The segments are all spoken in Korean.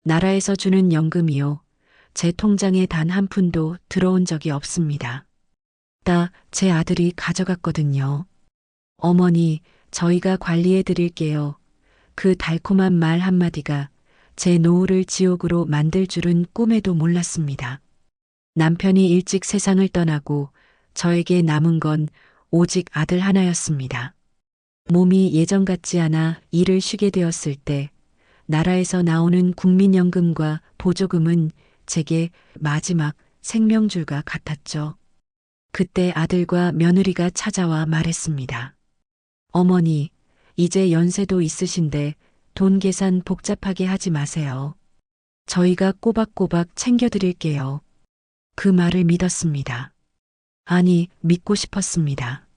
나라에서 주는 연금이요. 제 통장에 단 한 푼도 들어온 적이 없습니다. 다 제 아들이 가져갔거든요. 어머니, 저희가 관리해 드릴게요. 그 달콤한 말 한마디가 제 노후를 지옥으로 만들 줄은 꿈에도 몰랐습니다. 남편이 일찍 세상을 떠나고 저에게 남은 건 오직 아들 하나였습니다. 몸이 예전 같지 않아 일을 쉬게 되었을 때 나라에서 나오는 국민연금과 보조금은 제게 마지막 생명줄과 같았죠. 그때 아들과 며느리가 찾아와 말했습니다. 어머니, 이제 연세도 있으신데 돈 계산 복잡하게 하지 마세요. 저희가 꼬박꼬박 챙겨드릴게요. 그 말을 믿었습니다. 아니, 믿고 싶었습니다.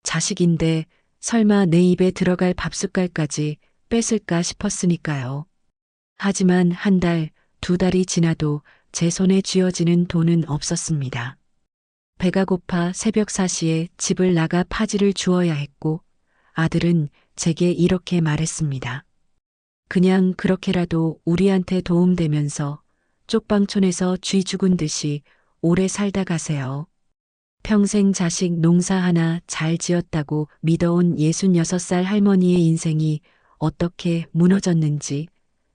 자식인데 설마 내 입에 들어갈 밥숟갈까지 뺏을까 싶었으니까요. 하지만 한 달, 두 달이 지나도 제 손에 쥐어지는 돈은 없었습니다. 배가 고파 새벽 4시에 집을 나가 파지를 주어야 했고 아들은 제게 이렇게 말했습니다. 그냥 그렇게라도 우리한테 도움되면서 쪽방촌에서 쥐 죽은 듯이 오래 살다 가세요. 평생 자식 농사 하나 잘 지었다고 믿어온 66살 할머니의 인생이 어떻게 무너졌는지,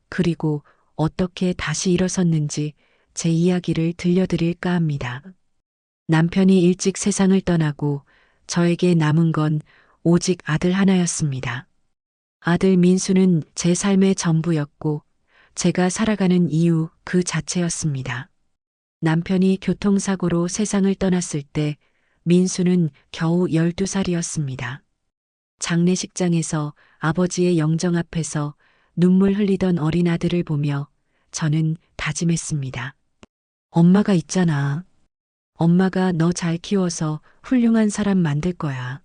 그리고 어떻게 다시 일어섰는지 제 이야기를 들려드릴까 합니다. 남편이 일찍 세상을 떠나고 저에게 남은 건 오직 아들 하나였습니다. 아들 민수는 제 삶의 전부였고 제가 살아가는 이유 그 자체였습니다. 남편이 교통사고로 세상을 떠났을 때 민수는 겨우 12살이었습니다. 장례식장에서 아버지의 영정 앞에서 눈물 흘리던 어린 아들을 보며 저는 다짐했습니다. 엄마가 있잖아. 엄마가 너 잘 키워서 훌륭한 사람 만들 거야.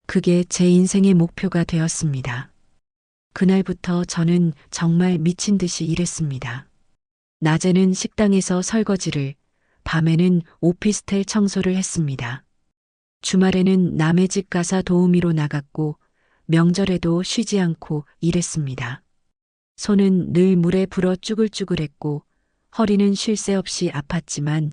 그게 제 인생의 목표가 되었습니다. 그날부터 저는 정말 미친 듯이 일했습니다. 낮에는 식당에서 설거지를, 밤에는 오피스텔 청소를 했습니다. 주말에는 남의 집 가사 도우미로 나갔고 명절에도 쉬지 않고 일했습니다. 손은 늘 물에 불어 쭈글쭈글했고 허리는 쉴 새 없이 아팠지만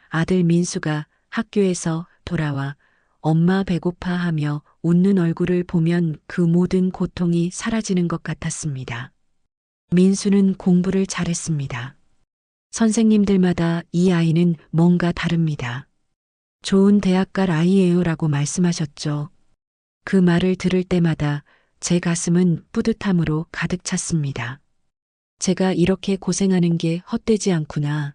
아들 민수가 학교에서 돌아와 엄마 배고파 하며 웃는 얼굴을 보면 그 모든 고통이 사라지는 것 같았습니다. 민수는 공부를 잘했습니다. 선생님들마다 이 아이는 뭔가 다릅니다. 좋은 대학 갈 아이예요 라고 말씀하셨죠. 그 말을 들을 때마다 제 가슴은 뿌듯함으로 가득 찼습니다. 제가 이렇게 고생하는 게 헛되지 않구나.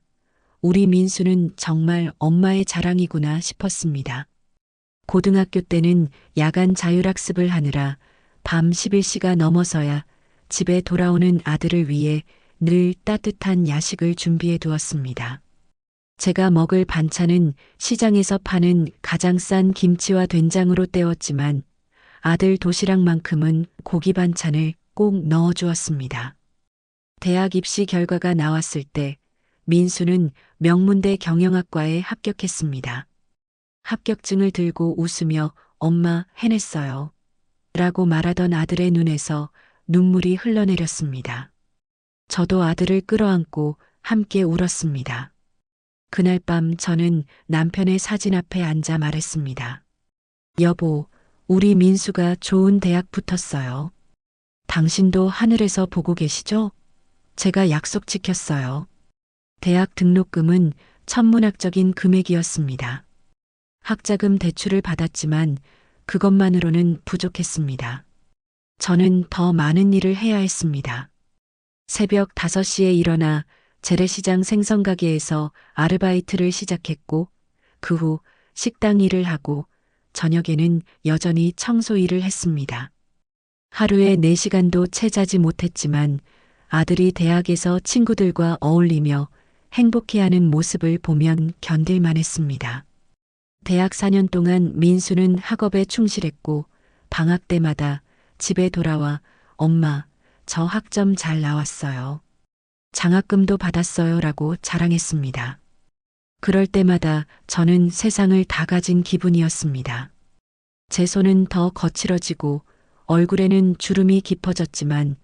우리 민수는 정말 엄마의 자랑이구나 싶었습니다. 고등학교 때는 야간 자율학습을 하느라 밤 11시가 넘어서야 집에 돌아오는 아들을 위해 늘 따뜻한 야식을 준비해 두었습니다. 제가 먹을 반찬은 시장에서 파는 가장 싼 김치와 된장으로 때웠지만 아들 도시락만큼은 고기 반찬을 꼭 넣어 주었습니다. 대학 입시 결과가 나왔을 때 민수는 명문대 경영학과에 합격했습니다. 합격증을 들고 웃으며 엄마 해냈어요. 라고 말하던 아들의 눈에서 눈물이 흘러내렸습니다. 저도 아들을 끌어안고 함께 울었습니다. 그날 밤 저는 남편의 사진 앞에 앉아 말했습니다. 여보, 우리 민수가 좋은 대학 붙었어요. 당신도 하늘에서 보고 계시죠? 제가 약속 지켰어요. 대학 등록금은 천문학적인 금액이었습니다. 학자금 대출을 받았지만 그것만으로는 부족했습니다. 저는 더 많은 일을 해야 했습니다. 새벽 5시에 일어나 재래시장 생선가게에서 아르바이트를 시작했고 그 후 식당 일을 하고 저녁에는 여전히 청소 일을 했습니다. 하루에 4시간도 채 자지 못했지만 아들이 대학에서 친구들과 어울리며 행복해하는 모습을 보면 견딜만 했습니다. 대학 4년 동안 민수는 학업에 충실했고 방학 때마다 집에 돌아와 엄마, 저 학점 잘 나왔어요. 장학금도 받았어요 라고 자랑했습니다. 그럴 때마다 저는 세상을 다 가진 기분이었습니다. 제 손은 더 거칠어지고 얼굴에는 주름이 깊어졌지만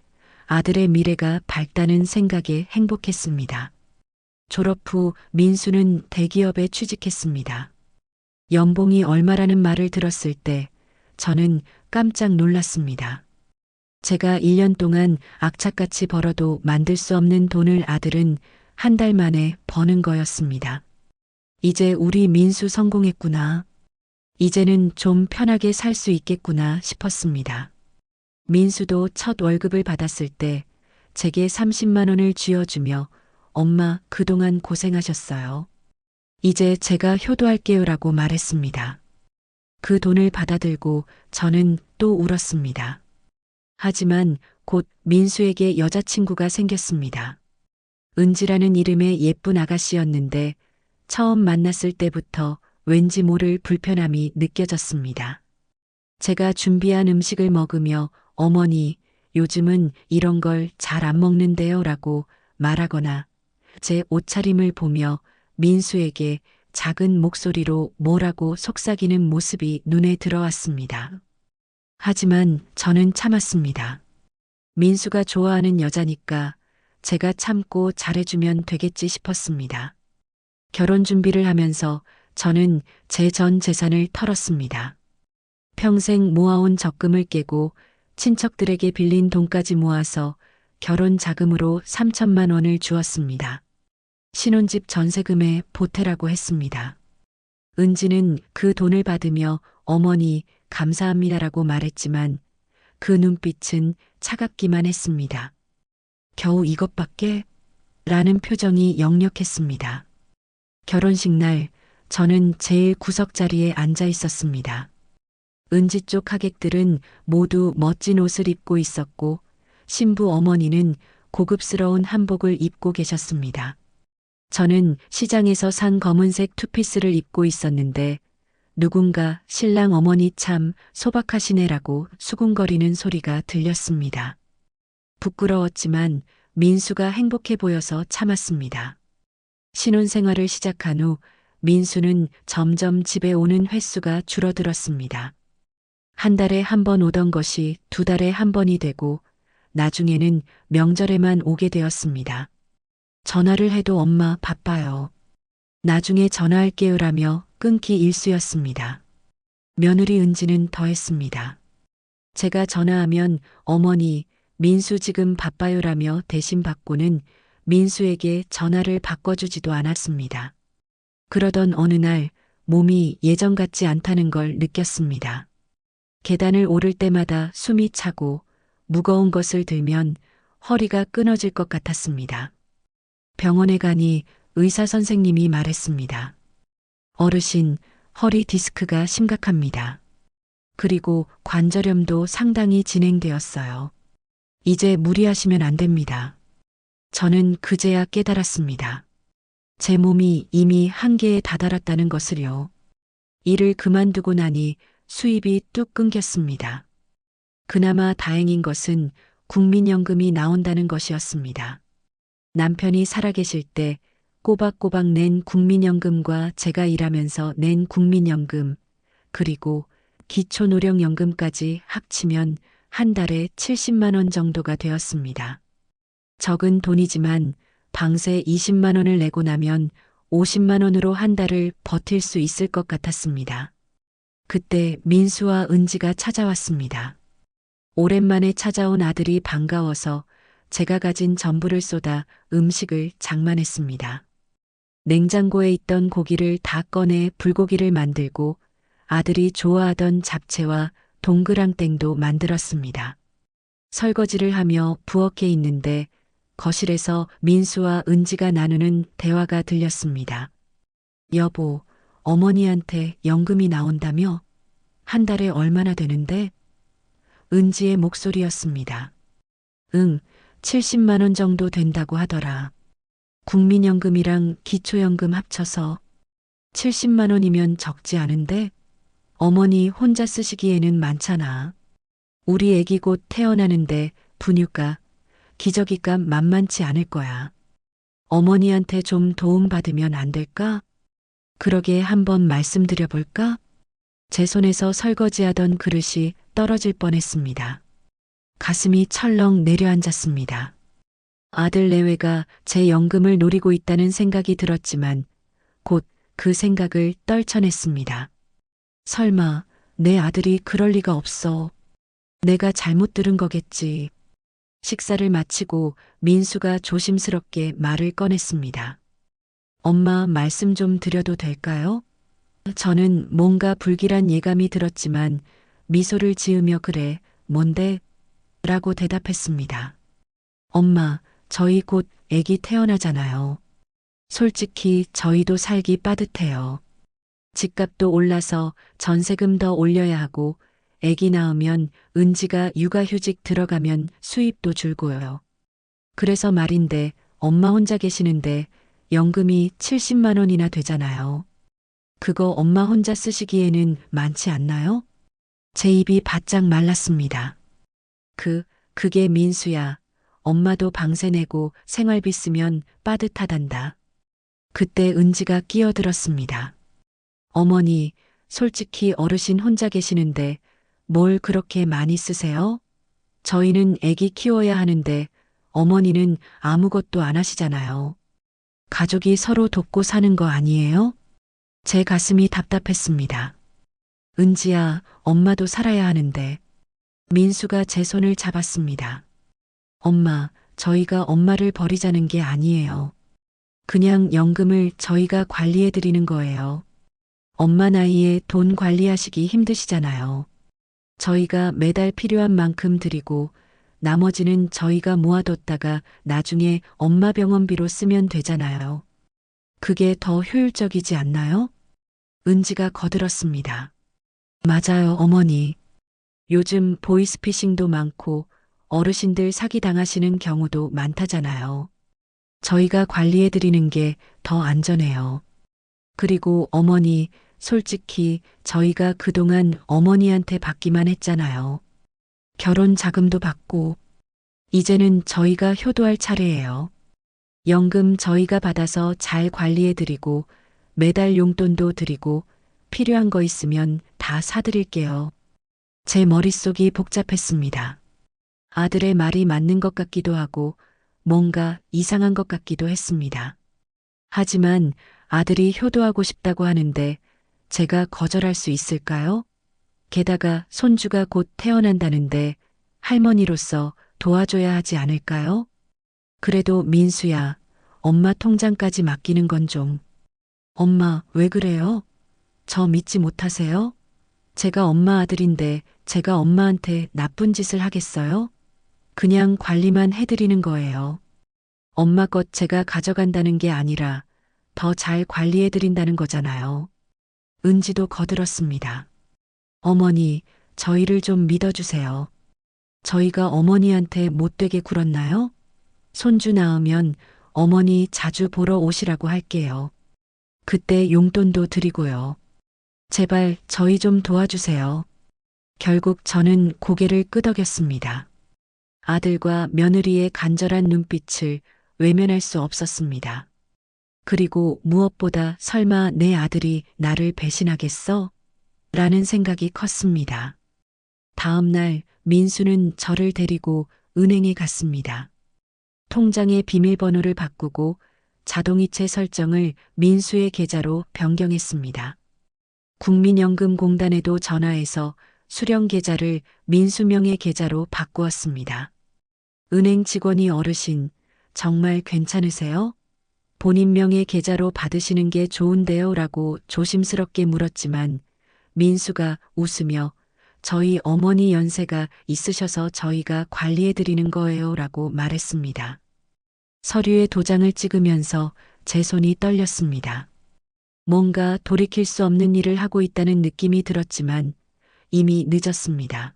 아들의 미래가 밝다는 생각에 행복했습니다. 졸업 후 민수는 대기업에 취직했습니다. 연봉이 얼마라는 말을 들었을 때 저는 깜짝 놀랐습니다. 제가 1년 동안 악착같이 벌어도 만들 수 없는 돈을 아들은 한 달 만에 버는 거였습니다. 이제 우리 민수 성공했구나. 이제는 좀 편하게 살 수 있겠구나 싶었습니다. 민수도 첫 월급을 받았을 때 제게 30만 원을 쥐어주며 엄마 그동안 고생하셨어요. 이제 제가 효도할게요라고 말했습니다. 그 돈을 받아들고 저는 또 울었습니다. 하지만 곧 민수에게 여자친구가 생겼습니다. 은지라는 이름의 예쁜 아가씨였는데 처음 만났을 때부터 왠지 모를 불편함이 느껴졌습니다. 제가 준비한 음식을 먹으며 어머니, 요즘은 이런 걸 잘 안 먹는데요 라고 말하거나 제 옷차림을 보며 민수에게 작은 목소리로 뭐라고 속삭이는 모습이 눈에 들어왔습니다. 하지만 저는 참았습니다. 민수가 좋아하는 여자니까 제가 참고 잘해주면 되겠지 싶었습니다. 결혼 준비를 하면서 저는 제 전 재산을 털었습니다. 평생 모아온 적금을 깨고 친척들에게 빌린 돈까지 모아서 결혼 자금으로 3천만 원을 주었습니다. 신혼집 전세금에 보태라고 했습니다. 은지는 그 돈을 받으며 어머니 감사합니다라고 말했지만 그 눈빛은 차갑기만 했습니다. 겨우 이것밖에? 라는 표정이 역력했습니다. 결혼식 날 저는 제일 구석 자리에 앉아 있었습니다. 은지 쪽 하객들은 모두 멋진 옷을 입고 있었고 신부 어머니는 고급스러운 한복을 입고 계셨습니다. 저는 시장에서 산 검은색 투피스를 입고 있었는데 누군가 신랑 어머니 참 소박하시네라고 수군거리는 소리가 들렸습니다. 부끄러웠지만 민수가 행복해 보여서 참았습니다. 신혼생활을 시작한 후 민수는 점점 집에 오는 횟수가 줄어들었습니다. 한 달에 한 번 오던 것이 두 달에 한 번이 되고 나중에는 명절에만 오게 되었습니다. 전화를 해도 엄마 바빠요. 나중에 전화할게요라며 끊기 일쑤였습니다. 며느리 은지는 더했습니다. 제가 전화하면 어머니 민수 지금 바빠요라며 대신 받고는 민수에게 전화를 바꿔주지도 않았습니다. 그러던 어느 날 몸이 예전 같지 않다는 걸 느꼈습니다. 계단을 오를 때마다 숨이 차고 무거운 것을 들면 허리가 끊어질 것 같았습니다. 병원에 가니 의사 선생님이 말했습니다. 어르신, 허리 디스크가 심각합니다. 그리고 관절염도 상당히 진행되었어요. 이제 무리하시면 안 됩니다. 저는 그제야 깨달았습니다. 제 몸이 이미 한계에 다다랐다는 것을요. 일을 그만두고 나니 수입이 뚝 끊겼습니다. 그나마 다행인 것은 국민연금이 나온다는 것이었습니다. 남편이 살아계실 때 꼬박꼬박 낸 국민연금과 제가 일하면서 낸 국민연금, 그리고 기초노령연금까지 합치면 한 달에 70만 원 정도가 되었습니다. 적은 돈이지만 방세 20만 원을 내고 나면 50만 원으로 한 달을 버틸 수 있을 것 같았습니다. 그때 민수와 은지가 찾아왔습니다. 오랜만에 찾아온 아들이 반가워서 제가 가진 전부를 쏟아 음식을 장만했습니다. 냉장고에 있던 고기를 다 꺼내 불고기를 만들고 아들이 좋아하던 잡채와 동그랑땡도 만들었습니다. 설거지를 하며 부엌에 있는데 거실에서 민수와 은지가 나누는 대화가 들렸습니다. 여보, 어머니한테 연금이 나온다며? 한 달에 얼마나 되는데? 은지의 목소리였습니다. 응, 70만 원 정도 된다고 하더라. 국민연금이랑 기초연금 합쳐서 70만 원이면 적지 않은데? 어머니 혼자 쓰시기에는 많잖아. 우리 애기 곧 태어나는데 분유값, 기저귀값 만만치 않을 거야. 어머니한테 좀 도움받으면 안 될까? 그러게 한번 말씀드려 볼까? 제 손에서 설거지하던 그릇이 떨어질 뻔했습니다. 가슴이 철렁 내려앉았습니다. 아들 내외가 제 연금을 노리고 있다는 생각이 들었지만 곧 그 생각을 떨쳐냈습니다. 설마 내 아들이 그럴 리가 없어. 내가 잘못 들은 거겠지. 식사를 마치고 민수가 조심스럽게 말을 꺼냈습니다. 엄마 말씀 좀 드려도 될까요? 저는 뭔가 불길한 예감이 들었지만 미소를 지으며 그래, 뭔데? 라고 대답했습니다. 엄마, 저희 곧 아기 태어나잖아요. 솔직히 저희도 살기 빠듯해요. 집값도 올라서 전세금 더 올려야 하고 아기 낳으면 은지가 육아휴직 들어가면 수입도 줄고요. 그래서 말인데 엄마 혼자 계시는데 연금이 70만 원이나 되잖아요. 그거 엄마 혼자 쓰시기에는 많지 않나요? 제 입이 바짝 말랐습니다. 그게 민수야. 엄마도 방세 내고 생활비 쓰면 빠듯하단다. 그때 은지가 끼어들었습니다. 어머니, 솔직히 어르신 혼자 계시는데 뭘 그렇게 많이 쓰세요? 저희는 아기 키워야 하는데 어머니는 아무것도 안 하시잖아요. 가족이 서로 돕고 사는 거 아니에요? 제 가슴이 답답했습니다. 은지야, 엄마도 살아야 하는데. 민수가 제 손을 잡았습니다. 엄마, 저희가 엄마를 버리자는 게 아니에요. 그냥 연금을 저희가 관리해 드리는 거예요. 엄마 나이에 돈 관리하시기 힘드시잖아요. 저희가 매달 필요한 만큼 드리고 나머지는 저희가 모아뒀다가 나중에 엄마 병원비로 쓰면 되잖아요. 그게 더 효율적이지 않나요? 은지가 거들었습니다. 맞아요, 어머니. 요즘 보이스피싱도 많고 어르신들 사기당하시는 경우도 많다잖아요. 저희가 관리해드리는 게 더 안전해요. 그리고 어머니, 솔직히 저희가 그동안 어머니한테 받기만 했잖아요. 결혼 자금도 받고, 이제는 저희가 효도할 차례예요. 연금 저희가 받아서 잘 관리해드리고, 매달 용돈도 드리고, 필요한 거 있으면 다 사드릴게요. 제 머릿속이 복잡했습니다. 아들의 말이 맞는 것 같기도 하고 뭔가 이상한 것 같기도 했습니다. 하지만 아들이 효도하고 싶다고 하는데 제가 거절할 수 있을까요? 게다가 손주가 곧 태어난다는데 할머니로서 도와줘야 하지 않을까요? 그래도 민수야, 엄마 통장까지 맡기는 건 좀. 엄마, 왜 그래요? 저 믿지 못하세요? 제가 엄마 아들인데 제가 엄마한테 나쁜 짓을 하겠어요? 그냥 관리만 해드리는 거예요. 엄마 것 제가 가져간다는 게 아니라 더 잘 관리해드린다는 거잖아요. 은지도 거들었습니다. 어머니, 저희를 좀 믿어주세요. 저희가 어머니한테 못되게 굴었나요? 손주 낳으면 어머니 자주 보러 오시라고 할게요. 그때 용돈도 드리고요. 제발 저희 좀 도와주세요. 결국 저는 고개를 끄덕였습니다. 아들과 며느리의 간절한 눈빛을 외면할 수 없었습니다. 그리고 무엇보다 설마 내 아들이 나를 배신하겠어? 라는 생각이 컸습니다. 다음 날 민수는 저를 데리고 은행에 갔습니다. 통장의 비밀번호를 바꾸고 자동이체 설정을 민수의 계좌로 변경했습니다. 국민연금공단에도 전화해서 수령 계좌를 민수명의 계좌로 바꾸었습니다. 은행 직원이 어르신, 정말 괜찮으세요? 본인 명의 계좌로 받으시는 게 좋은데요? 라고 조심스럽게 물었지만 민수가 웃으며 저희 어머니 연세가 있으셔서 저희가 관리해드리는 거예요 라고 말했습니다. 서류에 도장을 찍으면서 제 손이 떨렸습니다. 뭔가 돌이킬 수 없는 일을 하고 있다는 느낌이 들었지만 이미 늦었습니다.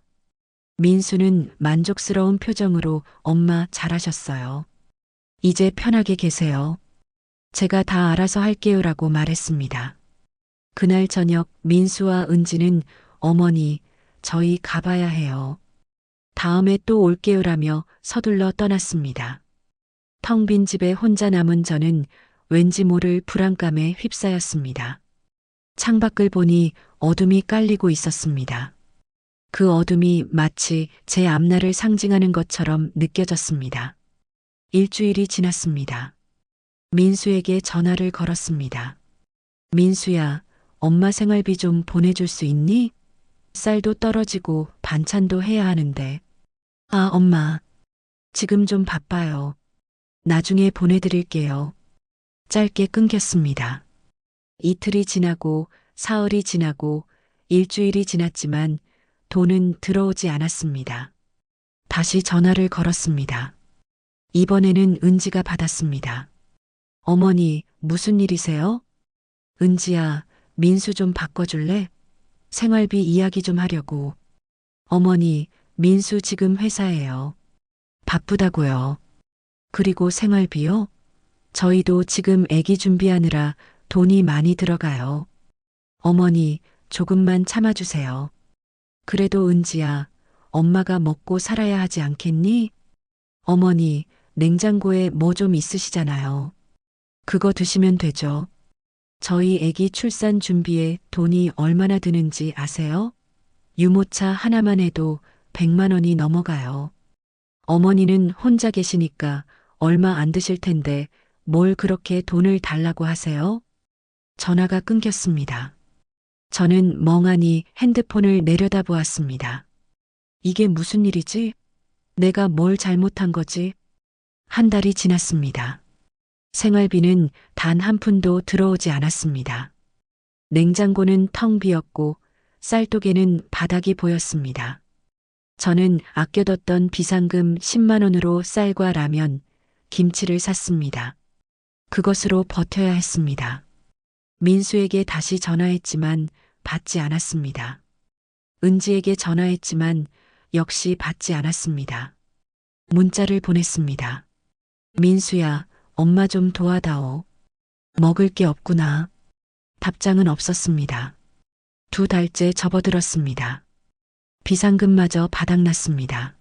민수는 만족스러운 표정으로 엄마 잘하셨어요. 이제 편하게 계세요. 제가 다 알아서 할게요라고 말했습니다. 그날 저녁 민수와 은지는 어머니, 저희 가봐야 해요. 다음에 또 올게요라며 서둘러 떠났습니다. 텅 빈 집에 혼자 남은 저는 왠지 모를 불안감에 휩싸였습니다. 창밖을 보니 어둠이 깔리고 있었습니다. 그 어둠이 마치 제 앞날을 상징하는 것처럼 느껴졌습니다. 일주일이 지났습니다. 민수에게 전화를 걸었습니다. 민수야, 엄마 생활비 좀 보내줄 수 있니? 쌀도 떨어지고 반찬도 해야 하는데. 아, 엄마. 지금 좀 바빠요. 나중에 보내드릴게요. 짧게 끊겼습니다. 이틀이 지나고 사흘이 지나고 일주일이 지났지만 돈은 들어오지 않았습니다. 다시 전화를 걸었습니다. 이번에는 은지가 받았습니다. 어머니, 무슨 일이세요? 은지야, 민수 좀 바꿔줄래? 생활비 이야기 좀 하려고. 어머니, 민수 지금 회사에요. 바쁘다고요. 그리고 생활비요? 저희도 지금 아기 준비하느라 돈이 많이 들어가요. 어머니, 조금만 참아주세요. 그래도 은지야, 엄마가 먹고 살아야 하지 않겠니? 어머니, 냉장고에 뭐 좀 있으시잖아요. 그거 드시면 되죠. 저희 아기 출산 준비에 돈이 얼마나 드는지 아세요? 유모차 하나만 해도 100만 원이 넘어가요. 어머니는 혼자 계시니까 얼마 안 드실 텐데 뭘 그렇게 돈을 달라고 하세요? 전화가 끊겼습니다. 저는 멍하니 핸드폰을 내려다보았습니다. 이게 무슨 일이지? 내가 뭘 잘못한 거지? 한 달이 지났습니다. 생활비는 단 한 푼도 들어오지 않았습니다. 냉장고는 텅 비었고 쌀독에는 바닥이 보였습니다. 저는 아껴뒀던 비상금 10만 원으로 쌀과 라면, 김치를 샀습니다. 그것으로 버텨야 했습니다. 민수에게 다시 전화했지만 받지 않았습니다. 은지에게 전화했지만 역시 받지 않았습니다. 문자를 보냈습니다. 민수야, 엄마 좀 도와다오. 먹을 게 없구나. 답장은 없었습니다. 2달째 접어들었습니다. 비상금마저 바닥났습니다.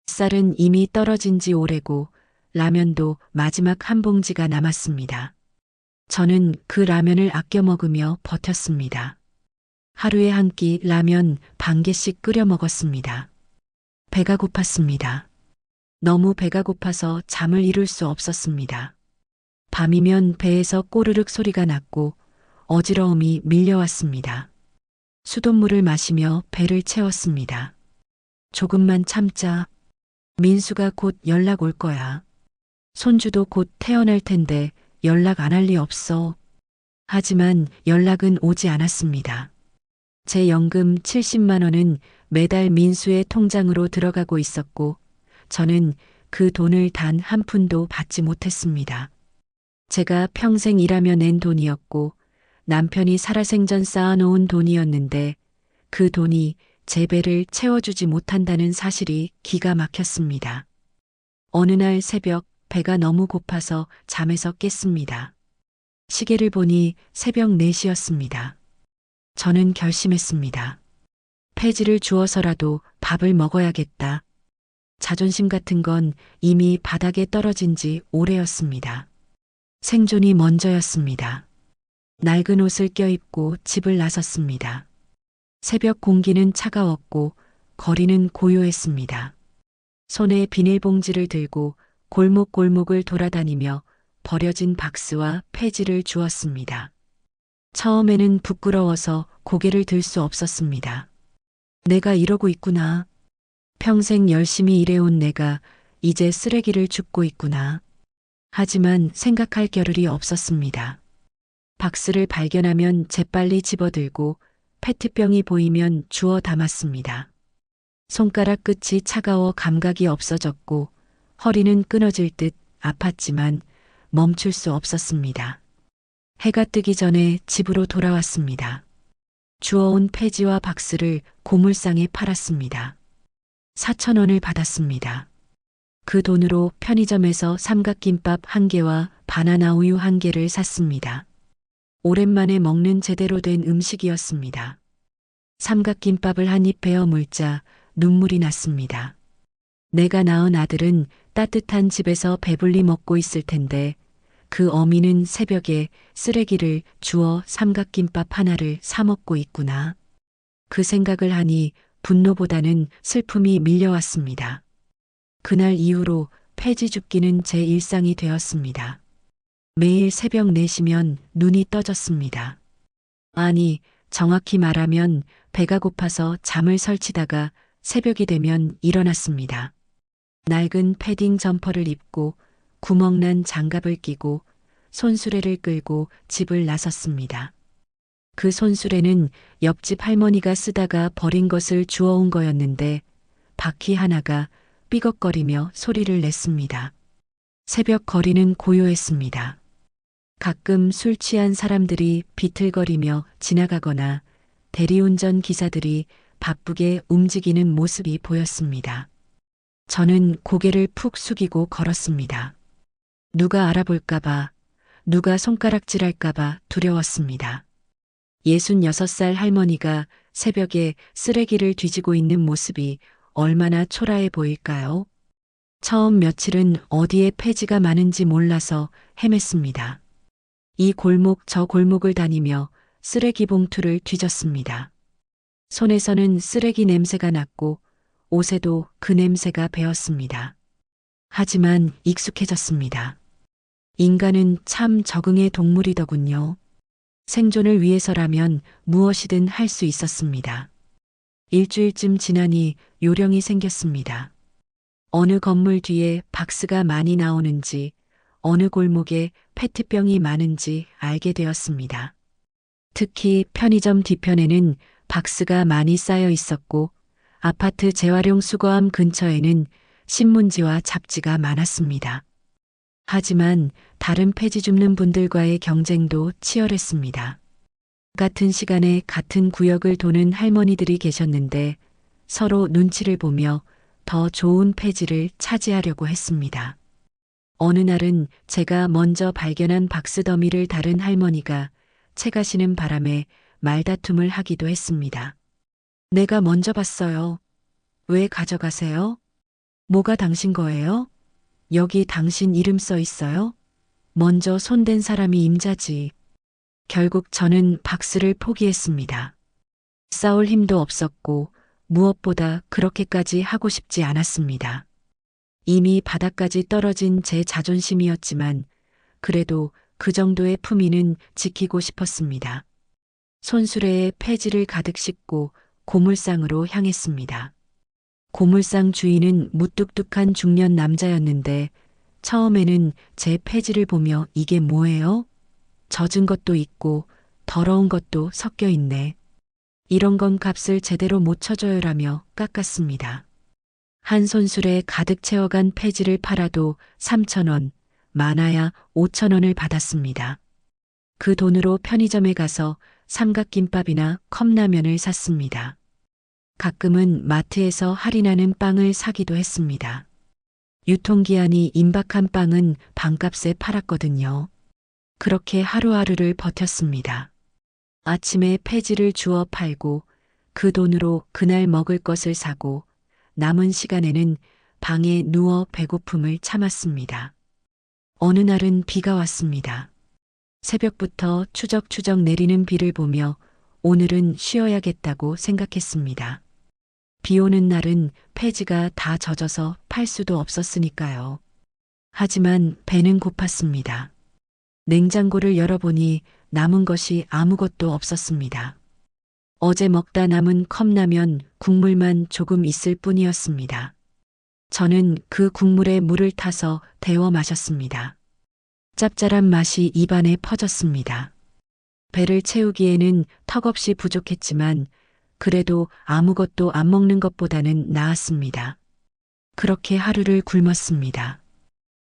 쌀은 이미 떨어진 지 오래고 라면도 마지막 한 봉지가 남았습니다. 저는 그 라면을 아껴 먹으며 버텼습니다. 하루에 한 끼 라면 반 개씩 끓여 먹었습니다. 배가 고팠습니다. 너무 배가 고파서 잠을 이룰 수 없었습니다. 밤이면 배에서 꼬르륵 소리가 났고 어지러움이 밀려왔습니다. 수돗물을 마시며 배를 채웠습니다. 조금만 참자. 민수가 곧 연락 올 거야. 손주도 곧 태어날 텐데 연락 안 할 리 없어. 하지만 연락은 오지 않았습니다. 제 연금 70만 원은 매달 민수의 통장으로 들어가고 있었고 저는 그 돈을 단 한 푼도 받지 못했습니다. 제가 평생 일하며 낸 돈이었고 남편이 살아생전 쌓아놓은 돈이었는데 그 돈이 제 배를 채워주지 못한다는 사실이 기가 막혔습니다. 어느 날 새벽 배가 너무 고파서 잠에서 깼습니다. 시계를 보니 새벽 4시였습니다. 저는 결심했습니다. 폐지를 주어서라도 밥을 먹어야겠다. 자존심 같은 건 이미 바닥에 떨어진 지 오래였습니다. 생존이 먼저였습니다. 낡은 옷을 껴입고 집을 나섰습니다. 새벽 공기는 차가웠고 거리는 고요했습니다. 손에 비닐봉지를 들고 골목골목을 돌아다니며 버려진 박스와 폐지를 주웠습니다. 처음에는 부끄러워서 고개를 들 수 없었습니다. 내가 이러고 있구나. 평생 열심히 일해온 내가 이제 쓰레기를 줍고 있구나. 하지만 생각할 겨를이 없었습니다. 박스를 발견하면 재빨리 집어들고 페트병이 보이면 주워 담았습니다. 손가락 끝이 차가워 감각이 없어졌고 허리는 끊어질 듯 아팠지만 멈출 수 없었습니다. 해가 뜨기 전에 집으로 돌아왔습니다. 주워온 폐지와 박스를 고물상에 팔았습니다. 4천 원을 받았습니다. 그 돈으로 편의점에서 삼각김밥 1개와 바나나 우유 1개를 샀습니다. 오랜만에 먹는 제대로 된 음식이었습니다. 삼각김밥을 한 입 베어 물자 눈물이 났습니다. 내가 낳은 아들은 따뜻한 집에서 배불리 먹고 있을 텐데 그 어미는 새벽에 쓰레기를 주워 삼각김밥 하나를 사 먹고 있구나. 그 생각을 하니 분노보다는 슬픔이 밀려왔습니다. 그날 이후로 폐지 줍기는 제 일상이 되었습니다. 매일 새벽 4시면 눈이 떠졌습니다. 아니, 정확히 말하면 배가 고파서 잠을 설치다가 새벽이 되면 일어났습니다. 낡은 패딩 점퍼를 입고 구멍난 장갑을 끼고 손수레를 끌고 집을 나섰습니다. 그 손수레는 옆집 할머니가 쓰다가 버린 것을 주워온 거였는데 바퀴 하나가 삐걱거리며 소리를 냈습니다. 새벽 거리는 고요했습니다. 가끔 술 취한 사람들이 비틀거리며 지나가거나 대리운전 기사들이 바쁘게 움직이는 모습이 보였습니다. 저는 고개를 푹 숙이고 걸었습니다. 누가 알아볼까봐, 누가 손가락질할까봐 두려웠습니다. 66살 할머니가 새벽에 쓰레기를 뒤지고 있는 모습이 얼마나 초라해 보일까요? 처음 며칠은 어디에 폐지가 많은지 몰라서 헤맸습니다. 이 골목 저 골목을 다니며 쓰레기 봉투를 뒤졌습니다. 손에서는 쓰레기 냄새가 났고 옷에도 그 냄새가 배었습니다. 하지만 익숙해졌습니다. 인간은 참 적응의 동물이더군요. 생존을 위해서라면 무엇이든 할 수 있었습니다. 일주일쯤 지나니 요령이 생겼습니다. 어느 건물 뒤에 박스가 많이 나오는지, 어느 골목에 페트병이 많은지 알게 되었습니다. 특히 편의점 뒤편에는 박스가 많이 쌓여 있었고 아파트 재활용 수거함 근처에는 신문지와 잡지가 많았습니다. 하지만 다른 폐지 줍는 분들과의 경쟁도 치열했습니다. 같은 시간에 같은 구역을 도는 할머니들이 계셨는데 서로 눈치를 보며 더 좋은 폐지를 차지하려고 했습니다. 어느 날은 제가 먼저 발견한 박스 더미를 다른 할머니가 채가시는 바람에 말다툼을 하기도 했습니다. 내가 먼저 봤어요. 왜 가져가세요? 뭐가 당신 거예요? 여기 당신 이름 써 있어요? 먼저 손댄 사람이 임자지. 결국 저는 박스를 포기했습니다. 싸울 힘도 없었고 무엇보다 그렇게까지 하고 싶지 않았습니다. 이미 바닥까지 떨어진 제 자존심이었지만 그래도 그 정도의 품위는 지키고 싶었습니다. 손수레에 폐지를 가득 싣고 고물상으로 향했습니다. 고물상 주인은 무뚝뚝한 중년 남자였는데 처음에는 제 폐지를 보며 이게 뭐예요? 젖은 것도 있고 더러운 것도 섞여 있네. 이런 건 값을 제대로 못 쳐줘요라며 깎았습니다. 한 손수레에 가득 채워간 폐지를 팔아도 3,000원, 많아야 5,000원을 받았습니다. 그 돈으로 편의점에 가서 삼각김밥이나 컵라면을 샀습니다. 가끔은 마트에서 할인하는 빵을 사기도 했습니다. 유통기한이 임박한 빵은 반값에 팔았거든요. 그렇게 하루하루를 버텼습니다. 아침에 폐지를 주워 팔고 그 돈으로 그날 먹을 것을 사고 남은 시간에는 방에 누워 배고픔을 참았습니다. 어느 날은 비가 왔습니다. 새벽부터 추적추적 내리는 비를 보며 오늘은 쉬어야겠다고 생각했습니다. 비 오는 날은 폐지가 다 젖어서 팔 수도 없었으니까요. 하지만 배는 고팠습니다. 냉장고를 열어보니 남은 것이 아무것도 없었습니다. 어제 먹다 남은 컵라면 국물만 조금 있을 뿐이었습니다. 저는 그 국물에 물을 타서 데워 마셨습니다. 짭짤한 맛이 입안에 퍼졌습니다. 배를 채우기에는 턱없이 부족했지만 그래도 아무것도 안 먹는 것보다는 나았습니다. 그렇게 하루를 굶었습니다.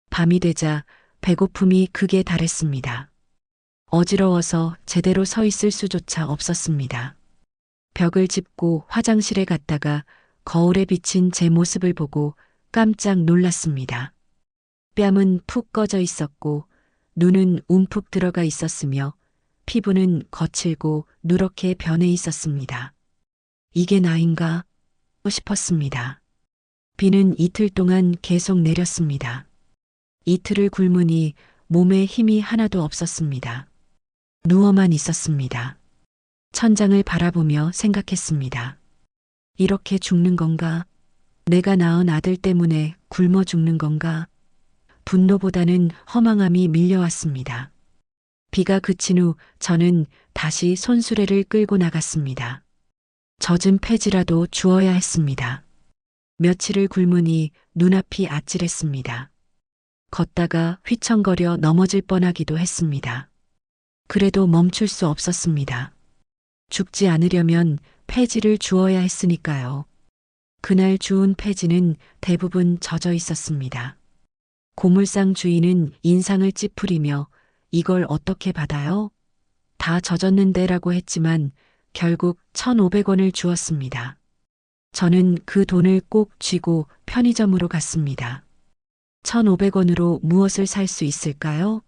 밤이 되자 배고픔이 극에 달했습니다. 어지러워서 제대로 서 있을 수조차 없었습니다. 벽을 짚고 화장실에 갔다가 거울에 비친 제 모습을 보고 깜짝 놀랐습니다. 뺨은 푹 꺼져 있었고 눈은 움푹 들어가 있었으며 피부는 거칠고 누렇게 변해 있었습니다. 이게 나인가 싶었습니다. 비는 이틀 동안 계속 내렸습니다. 이틀을 굶으니 몸에 힘이 하나도 없었습니다. 누워만 있었습니다. 천장을 바라보며 생각했습니다. 이렇게 죽는 건가? 내가 낳은 아들 때문에 굶어 죽는 건가? 분노보다는 허망함이 밀려왔습니다. 비가 그친 후 저는 다시 손수레를 끌고 나갔습니다. 젖은 폐지라도 주어야 했습니다. 며칠을 굶으니 눈앞이 아찔했습니다. 걷다가 휘청거려 넘어질 뻔하기도 했습니다. 그래도 멈출 수 없었습니다. 죽지 않으려면 폐지를 주어야 했으니까요. 그날 주운 폐지는 대부분 젖어 있었습니다. 고물상 주인은 인상을 찌푸리며 이걸 어떻게 받아요? 다 젖었는데라고 했지만 결국 1,500원을 주었습니다. 저는 그 돈을 꼭 쥐고 편의점으로 갔습니다. 1,500원으로 무엇을 살 수 있을까요?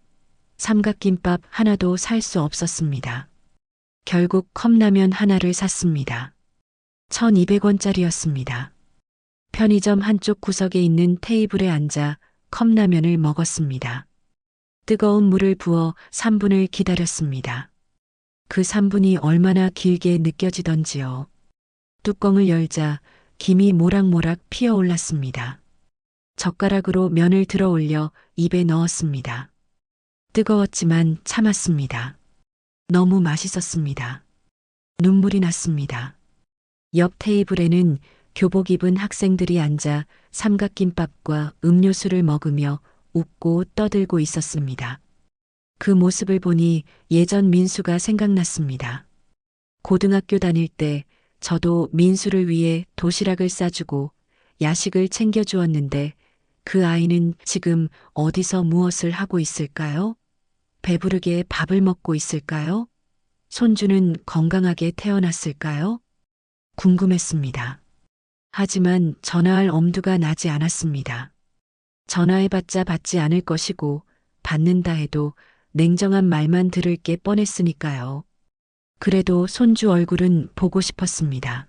삼각김밥 하나도 살 수 없었습니다. 결국 컵라면 하나를 샀습니다. 1,200원짜리였습니다. 편의점 한쪽 구석에 있는 테이블에 앉아 컵라면을 먹었습니다. 뜨거운 물을 부어 3분을 기다렸습니다. 그 3분이 얼마나 길게 느껴지던지요. 뚜껑을 열자 김이 모락모락 피어올랐습니다. 젓가락으로 면을 들어 올려 입에 넣었습니다. 뜨거웠지만 참았습니다. 너무 맛있었습니다. 눈물이 났습니다. 옆 테이블에는 교복 입은 학생들이 앉아 삼각김밥과 음료수를 먹으며 웃고 떠들고 있었습니다. 그 모습을 보니 예전 민수가 생각났습니다. 고등학교 다닐 때 저도 민수를 위해 도시락을 싸주고 야식을 챙겨주었는데 그 아이는 지금 어디서 무엇을 하고 있을까요? 배부르게 밥을 먹고 있을까요? 손주는 건강하게 태어났을까요? 궁금했습니다. 하지만 전화할 엄두가 나지 않았습니다. 전화해봤자 받지 않을 것이고 받는다 해도 냉정한 말만 들을 게 뻔했으니까요. 그래도 손주 얼굴은 보고 싶었습니다.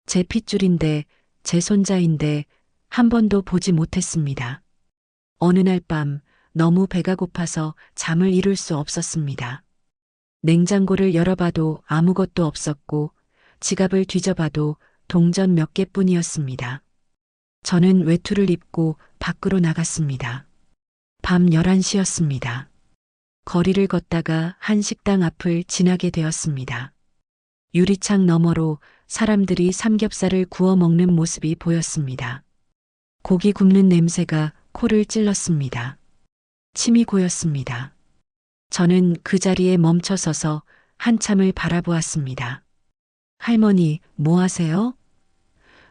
제 핏줄인데, 제 손자인데 한 번도 보지 못했습니다. 어느 날 밤 너무 배가 고파서 잠을 이룰 수 없었습니다. 냉장고를 열어봐도 아무것도 없었고 지갑을 뒤져봐도 동전 몇 개뿐이었습니다. 저는 외투를 입고 밖으로 나갔습니다. 밤 11시였습니다. 거리를 걷다가 한 식당 앞을 지나게 되었습니다. 유리창 너머로 사람들이 삼겹살을 구워 먹는 모습이 보였습니다. 고기 굽는 냄새가 코를 찔렀습니다. 침이 고였습니다. 저는 그 자리에 멈춰서서 한참을 바라보았습니다. 할머니, 뭐 하세요?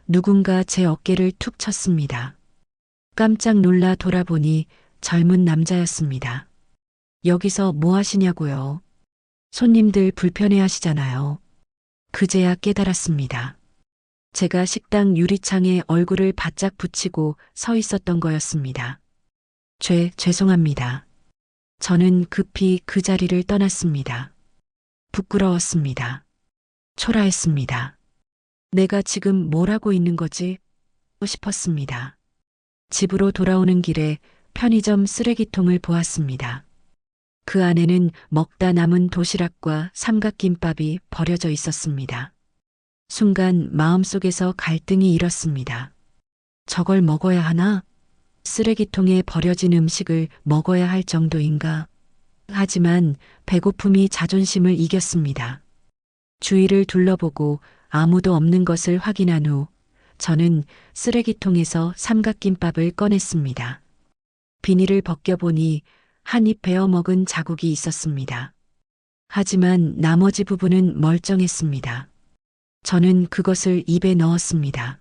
누군가 제 어깨를 툭 쳤습니다. 깜짝 놀라 돌아보니 젊은 남자였습니다. 여기서 뭐 하시냐고요? 손님들 불편해 하시잖아요. 그제야 깨달았습니다. 제가 식당 유리창에 얼굴을 바짝 붙이고 서 있었던 거였습니다. 죄송합니다. 저는 급히 그 자리를 떠났습니다. 부끄러웠습니다. 초라했습니다. 내가 지금 뭘 하고 있는 거지? 싶었습니다. 집으로 돌아오는 길에 편의점 쓰레기통을 보았습니다. 그 안에는 먹다 남은 도시락과 삼각김밥이 버려져 있었습니다. 순간 마음속에서 갈등이 일었습니다. 저걸 먹어야 하나? 쓰레기통에 버려진 음식을 먹어야 할 정도인가? 하지만 배고픔이 자존심을 이겼습니다. 주위를 둘러보고 아무도 없는 것을 확인한 후 저는 쓰레기통에서 삼각김밥을 꺼냈습니다. 비닐을 벗겨보니 한 입 베어 먹은 자국이 있었습니다. 하지만 나머지 부분은 멀쩡했습니다. 저는 그것을 입에 넣었습니다.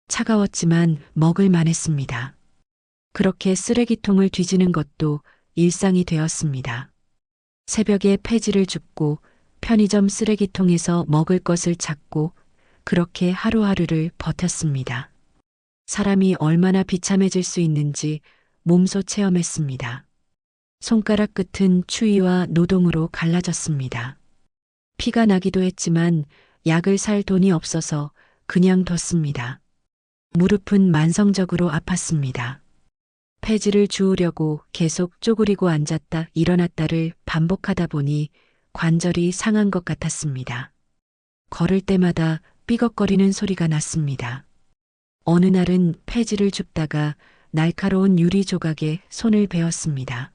차가웠지만 먹을 만했습니다. 그렇게 쓰레기통을 뒤지는 것도 일상이 되었습니다. 새벽에 폐지를 줍고 편의점 쓰레기통에서 먹을 것을 찾고 그렇게 하루하루를 버텼습니다. 사람이 얼마나 비참해질 수 있는지 몸소 체험했습니다. 손가락 끝은 추위와 노동으로 갈라졌습니다. 피가 나기도 했지만 약을 살 돈이 없어서 그냥 뒀습니다. 무릎은 만성적으로 아팠습니다. 폐지를 주우려고 계속 쪼그리고 앉았다 일어났다를 반복하다 보니 관절이 상한 것 같았습니다. 걸을 때마다 삐걱거리는 소리가 났습니다. 어느 날은 폐지를 줍다가 날카로운 유리 조각에 손을 베었습니다.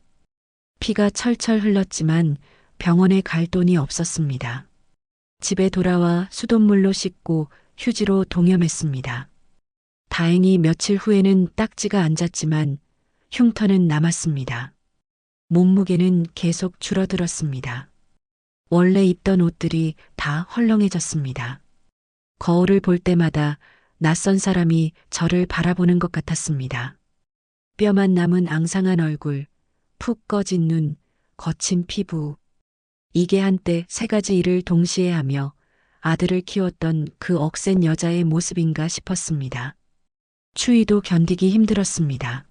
피가 철철 흘렀지만 병원에 갈 돈이 없었습니다. 집에 돌아와 수돗물로 씻고 휴지로 동염했습니다. 다행히 며칠 후에는 딱지가 앉았지만 흉터는 남았습니다. 몸무게는 계속 줄어들었습니다. 원래 입던 옷들이 다 헐렁해졌습니다. 거울을 볼 때마다 낯선 사람이 저를 바라보는 것 같았습니다. 뼈만 남은 앙상한 얼굴, 푹 꺼진 눈, 거친 피부. 이게 한때 세 가지 일을 동시에 하며 아들을 키웠던 그 억센 여자의 모습인가 싶었습니다. 추위도 견디기 힘들었습니다.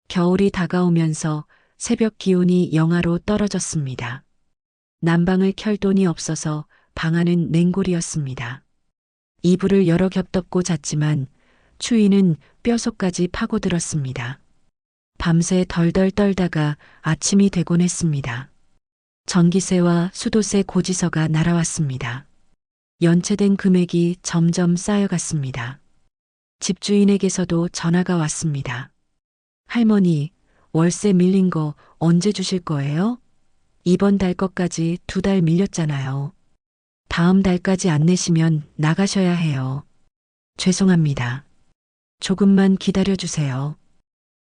겨울이 다가오면서 새벽 기온이 영하로 떨어졌습니다. 난방을 켤 돈이 없어서 방 안은 냉골이었습니다. 이불을 여러 겹 덮고 잤지만 추위는 뼛속까지 파고들었습니다. 밤새 덜덜 떨다가 아침이 되곤 했습니다. 전기세와 수도세 고지서가 날아왔습니다. 연체된 금액이 점점 쌓여갔습니다. 집주인에게서도 전화가 왔습니다. 할머니, 월세 밀린 거 언제 주실 거예요? 이번 달 것까지 2달 밀렸잖아요. 다음 달까지 안 내시면 나가셔야 해요. 죄송합니다. 조금만 기다려 주세요.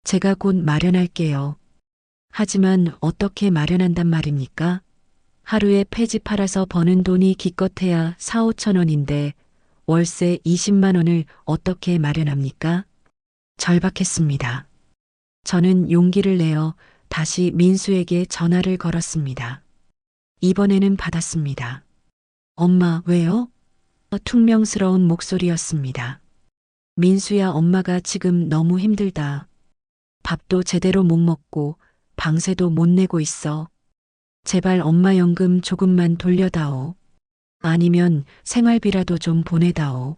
제가 곧 마련할게요. 하지만 어떻게 마련한단 말입니까? 하루에 폐지 팔아서 버는 돈이 기껏해야 4, 5천 원인데 월세 20만 원을 어떻게 마련합니까? 절박했습니다. 저는 용기를 내어 다시 민수에게 전화를 걸었습니다. 이번에는 받았습니다. 엄마, 왜요? 퉁명스러운 목소리였습니다. 민수야, 엄마가 지금 너무 힘들다. 밥도 제대로 못 먹고 방세도 못 내고 있어. 제발 엄마 연금 조금만 돌려다오. 아니면 생활비라도 좀 보내다오.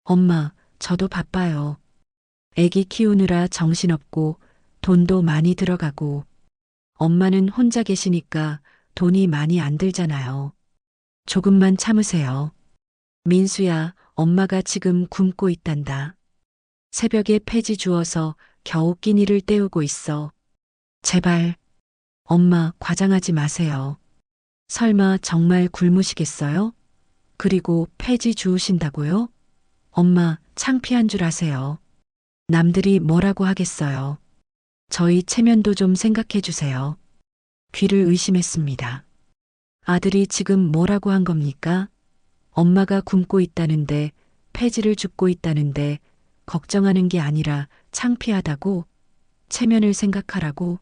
엄마, 저도 바빠요. 애기 키우느라 정신없고 돈도 많이 들어가고 엄마는 혼자 계시니까 돈이 많이 안 들잖아요. 조금만 참으세요. 민수야, 엄마가 지금 굶고 있단다. 새벽에 폐지 주워서 겨우 끼니를 때우고 있어. 제발, 엄마 과장하지 마세요. 설마 정말 굶으시겠어요? 그리고 폐지 주우신다고요? 엄마 창피한 줄 아세요. 남들이 뭐라고 하겠어요. 저희 체면도 좀 생각해 주세요. 귀를 의심했습니다. 아들이 지금 뭐라고 한 겁니까? 엄마가 굶고 있다는데, 폐지를 줍고 있다는데, 걱정하는 게 아니라 창피하다고? 체면을 생각하라고?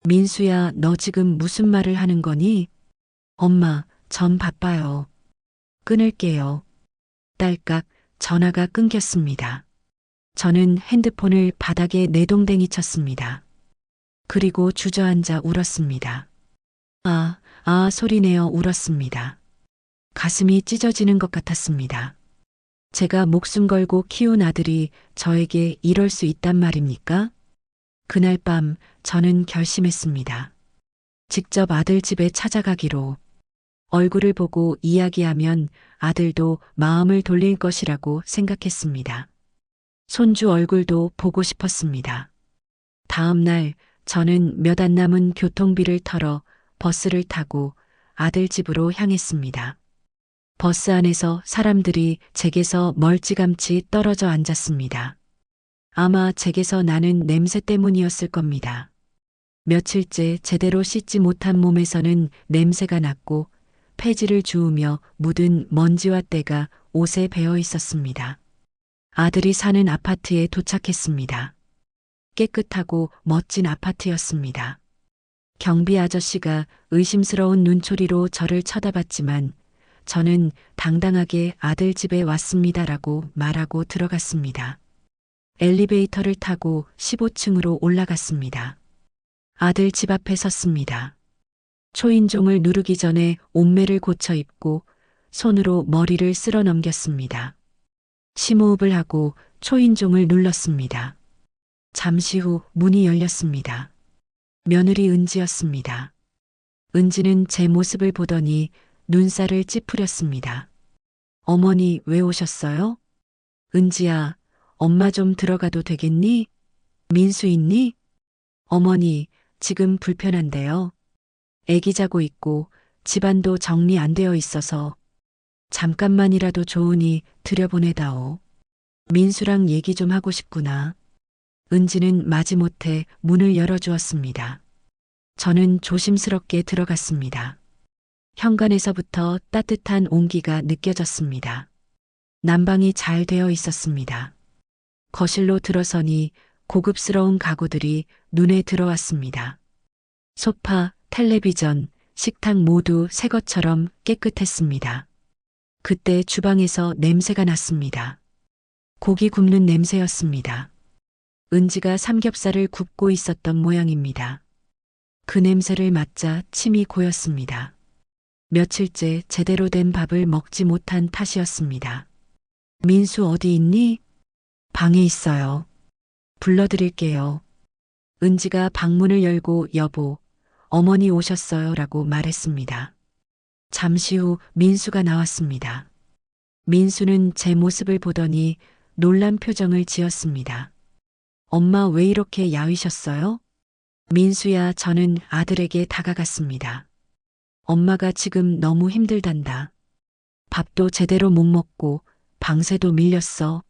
민수야, 너 지금 무슨 말을 하는 거니? 엄마, 전 바빠요. 끊을게요. 딸깍 전화가 끊겼습니다. 저는 핸드폰을 바닥에 내동댕이 쳤습니다. 그리고 주저앉아 울었습니다. 소리내어 울었습니다. 가슴이 찢어지는 것 같았습니다. 제가 목숨 걸고 키운 아들이 저에게 이럴 수 있단 말입니까? 그날 밤 저는 결심했습니다. 직접 아들 집에 찾아가기로. 얼굴을 보고 이야기하면 아들도 마음을 돌릴 것이라고 생각했습니다. 손주 얼굴도 보고 싶었습니다. 다음 날 저는 몇 안 남은 교통비를 털어 버스를 타고 아들 집으로 향했습니다. 버스 안에서 사람들이 제게서 멀찌감치 떨어져 앉았습니다. 아마 제게서 나는 냄새 때문이었을 겁니다. 며칠째 제대로 씻지 못한 몸에서는 냄새가 났고 폐지를 주우며 묻은 먼지와 때가 옷에 배어 있었습니다. 아들이 사는 아파트에 도착했습니다. 깨끗하고 멋진 아파트였습니다. 경비 아저씨가 의심스러운 눈초리로 저를 쳐다봤지만 저는 당당하게 아들 집에 왔습니다라고 말하고 들어갔습니다. 엘리베이터를 타고 15층으로 올라갔습니다. 아들 집 앞에 섰습니다. 초인종을 누르기 전에 옷매를 고쳐 입고 손으로 머리를 쓸어 넘겼습니다. 심호흡을 하고 초인종을 눌렀습니다. 잠시 후 문이 열렸습니다. 며느리 은지였습니다. 은지는 제 모습을 보더니 눈살을 찌푸렸습니다. 어머니 왜 오셨어요? 은지야, 엄마 좀 들어가도 되겠니? 민수 있니? 어머니, 지금 불편한데요. 애기 자고 있고 집안도 정리 안 되어 있어서 잠깐만이라도 좋으니 들여보내다오. 민수랑 얘기 좀 하고 싶구나. 은지는 마지못해 문을 열어주었습니다. 저는 조심스럽게 들어갔습니다. 현관에서부터 따뜻한 온기가 느껴졌습니다. 난방이 잘 되어 있었습니다. 거실로 들어서니 고급스러운 가구들이 눈에 들어왔습니다. 소파, 텔레비전, 식탁 모두 새 것처럼 깨끗했습니다. 그때 주방에서 냄새가 났습니다. 고기 굽는 냄새였습니다. 은지가 삼겹살을 굽고 있었던 모양입니다. 그 냄새를 맡자 침이 고였습니다. 며칠째 제대로 된 밥을 먹지 못한 탓이었습니다. 민수 어디 있니? 방에 있어요. 불러드릴게요. 은지가 방문을 열고 여보, 어머니 오셨어요 라고 말했습니다. 잠시 후 민수가 나왔습니다. 민수는 제 모습을 보더니 놀란 표정을 지었습니다. 엄마 왜 이렇게 야위셨어요? 민수야, 저는 아들에게 다가갔습니다. 엄마가 지금 너무 힘들단다. 밥도 제대로 못 먹고 방세도 밀렸어.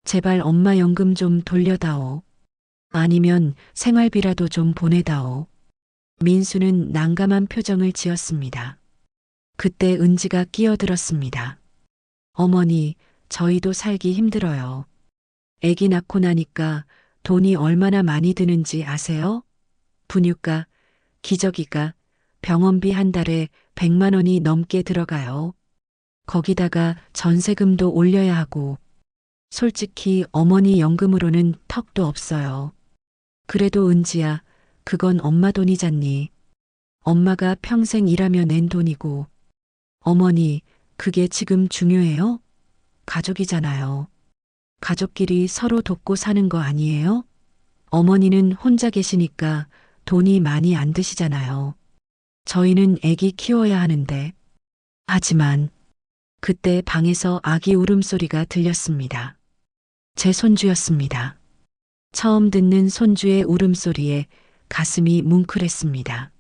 제발 엄마 연금 좀 돌려다오. 아니면 생활비라도 좀 보내다오. 민수는 난감한 표정을 지었습니다. 그때 은지가 끼어들었습니다. 어머니, 저희도 살기 힘들어요. 아기 낳고 나니까 돈이 얼마나 많이 드는지 아세요? 분유가, 기저귀가, 병원비 한 달에 100만 원이 넘게 들어가요. 거기다가 전세금도 올려야 하고, 솔직히 어머니 연금으로는 턱도 없어요. 그래도 은지야, 그건 엄마 돈이잖니. 엄마가 평생 일하며 낸 돈이고, 어머니, 그게 지금 중요해요? 가족이잖아요. 가족끼리 서로 돕고 사는 거 아니에요? 어머니는 혼자 계시니까 돈이 많이 안 드시잖아요. 저희는 아기 키워야 하는데. 하지만 그때 방에서 아기 울음소리가 들렸습니다. 제 손주였습니다. 처음 듣는 손주의 울음소리에 가슴이 뭉클했습니다.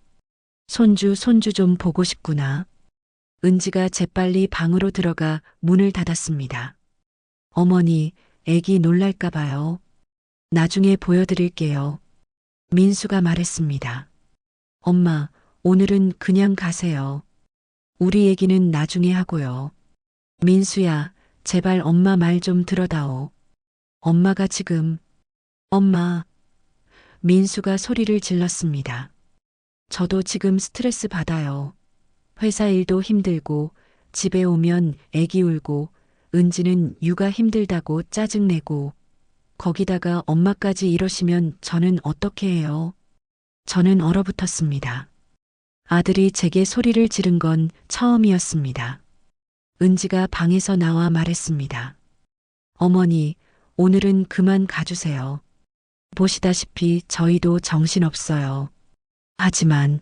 손주 좀 보고 싶구나. 은지가 재빨리 방으로 들어가 문을 닫았습니다. 어머니, 아기 놀랄까 봐요. 나중에 보여드릴게요. 민수가 말했습니다. 엄마, 오늘은 그냥 가세요. 우리 얘기는 나중에 하고요. 민수야, 제발 엄마 말 좀 들어다오. 엄마가 지금, 엄마. 민수가 소리를 질렀습니다. 저도 지금 스트레스 받아요. 회사 일도 힘들고, 집에 오면 애기 울고, 은지는 육아 힘들다고 짜증내고, 거기다가 엄마까지 이러시면 저는 어떻게 해요? 저는 얼어붙었습니다. 아들이 제게 소리를 지른 건 처음이었습니다. 은지가 방에서 나와 말했습니다. 어머니, 오늘은 그만 가주세요. 보시다시피 저희도 정신없어요. 하지만,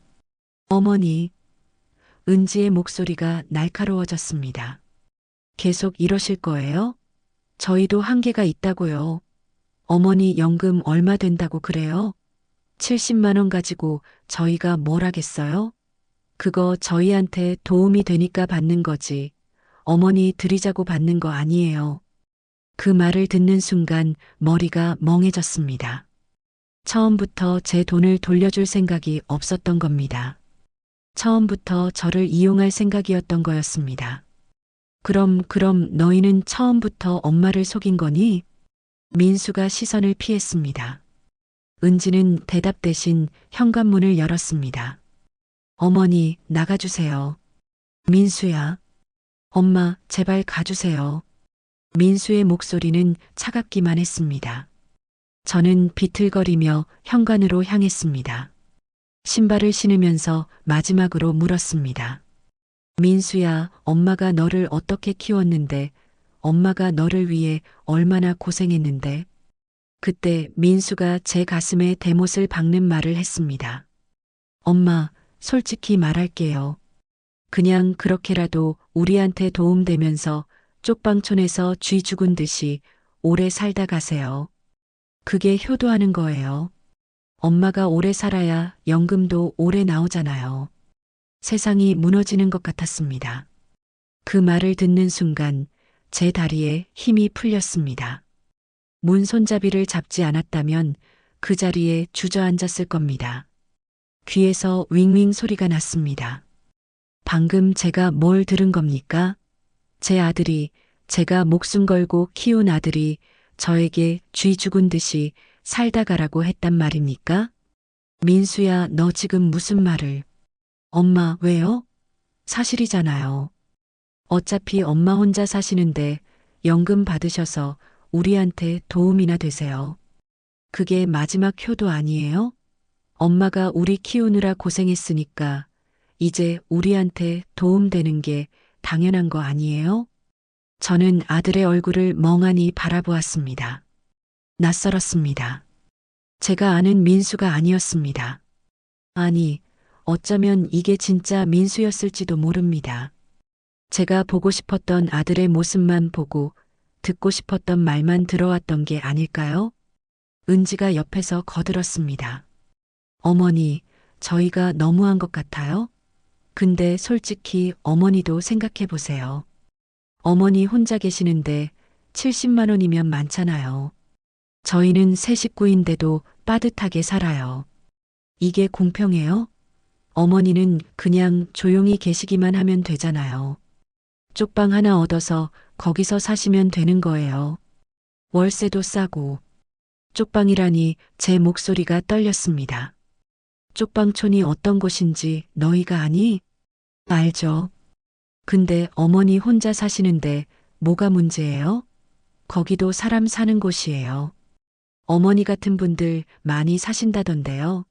어머니, 은지의 목소리가 날카로워졌습니다. 계속 이러실 거예요? 저희도 한계가 있다고요. 어머니 연금 얼마 된다고 그래요? 70만 원 가지고 저희가 뭘 하겠어요? 그거 저희한테 도움이 되니까 받는 거지. 어머니 드리자고 받는 거 아니에요. 그 말을 듣는 순간 머리가 멍해졌습니다. 처음부터 제 돈을 돌려줄 생각이 없었던 겁니다. 처음부터 저를 이용할 생각이었던 거였습니다. 그럼 너희는 처음부터 엄마를 속인 거니? 민수가 시선을 피했습니다. 은지는 대답 대신 현관문을 열었습니다. 어머니, 나가주세요. 민수야. 엄마, 제발 가주세요. 민수의 목소리는 차갑기만 했습니다. 저는 비틀거리며 현관으로 향했습니다. 신발을 신으면서 마지막으로 물었습니다. 민수야, 엄마가 너를 어떻게 키웠는데, 엄마가 너를 위해 얼마나 고생했는데. 그때 민수가 제 가슴에 대못을 박는 말을 했습니다. 엄마, 솔직히 말할게요. 그냥 그렇게라도 우리한테 도움되면서 쪽방촌에서 쥐 죽은 듯이 오래 살다 가세요. 그게 효도하는 거예요. 엄마가 오래 살아야 연금도 오래 나오잖아요. 세상이 무너지는 것 같았습니다. 그 말을 듣는 순간 제 다리에 힘이 풀렸습니다. 문 손잡이를 잡지 않았다면 그 자리에 주저앉았을 겁니다. 귀에서 윙윙 소리가 났습니다. 방금 제가 뭘 들은 겁니까? 제 아들이, 제가 목숨 걸고 키운 아들이 저에게 쥐 죽은 듯이 살다 가라고 했단 말입니까? 민수야, 너 지금 무슨 말을? 엄마, 왜요? 사실이잖아요. 어차피 엄마 혼자 사시는데 연금 받으셔서 우리한테 도움이나 되세요. 그게 마지막 효도 아니에요? 엄마가 우리 키우느라 고생했으니까 이제 우리한테 도움되는 게 당연한 거 아니에요? 저는 아들의 얼굴을 멍하니 바라보았습니다. 낯설었습니다. 제가 아는 민수가 아니었습니다. 아니, 어쩌면 이게 진짜 민수였을지도 모릅니다. 제가 보고 싶었던 아들의 모습만 보고 듣고 싶었던 말만 들어왔던 게 아닐까요? 은지가 옆에서 거들었습니다. 어머니, 저희가 너무한 것 같아요? 근데 솔직히 어머니도 생각해 보세요. 어머니 혼자 계시는데 70만 원이면 많잖아요. 저희는 세 식구인데도 빠듯하게 살아요. 이게 공평해요? 어머니는 그냥 조용히 계시기만 하면 되잖아요. 쪽방 하나 얻어서 거기서 사시면 되는 거예요. 월세도 싸고. 쪽방이라니 제 목소리가 떨렸습니다. 쪽방촌이 어떤 곳인지 너희가 아니? 알죠. 근데 어머니 혼자 사시는데 뭐가 문제예요? 거기도 사람 사는 곳이에요. 어머니 같은 분들 많이 사신다던데요.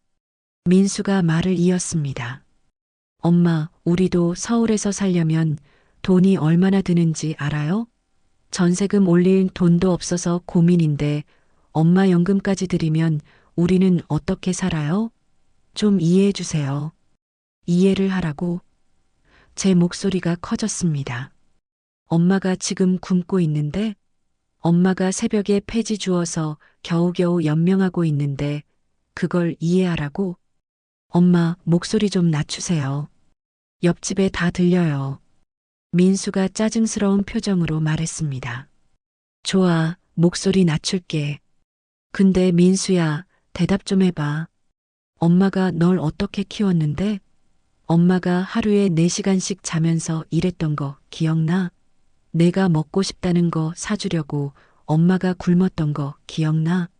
민수가 말을 이었습니다. 엄마, 우리도 서울에서 살려면 돈이 얼마나 드는지 알아요? 전세금 올릴 돈도 없어서 고민인데 엄마 연금까지 드리면 우리는 어떻게 살아요? 좀 이해해 주세요. 이해를 하라고. 제 목소리가 커졌습니다. 엄마가 지금 굶고 있는데, 엄마가 새벽에 폐지 주어서 겨우겨우 연명하고 있는데 그걸 이해하라고? 엄마, 목소리 좀 낮추세요. 옆집에 다 들려요. 민수가 짜증스러운 표정으로 말했습니다. 좋아, 목소리 낮출게. 근데 민수야, 대답 좀 해봐. 엄마가 널 어떻게 키웠는데? 엄마가 하루에 4시간씩 자면서 일했던 거 기억나? 내가 먹고 싶다는 거 사주려고 엄마가 굶었던 거 기억나?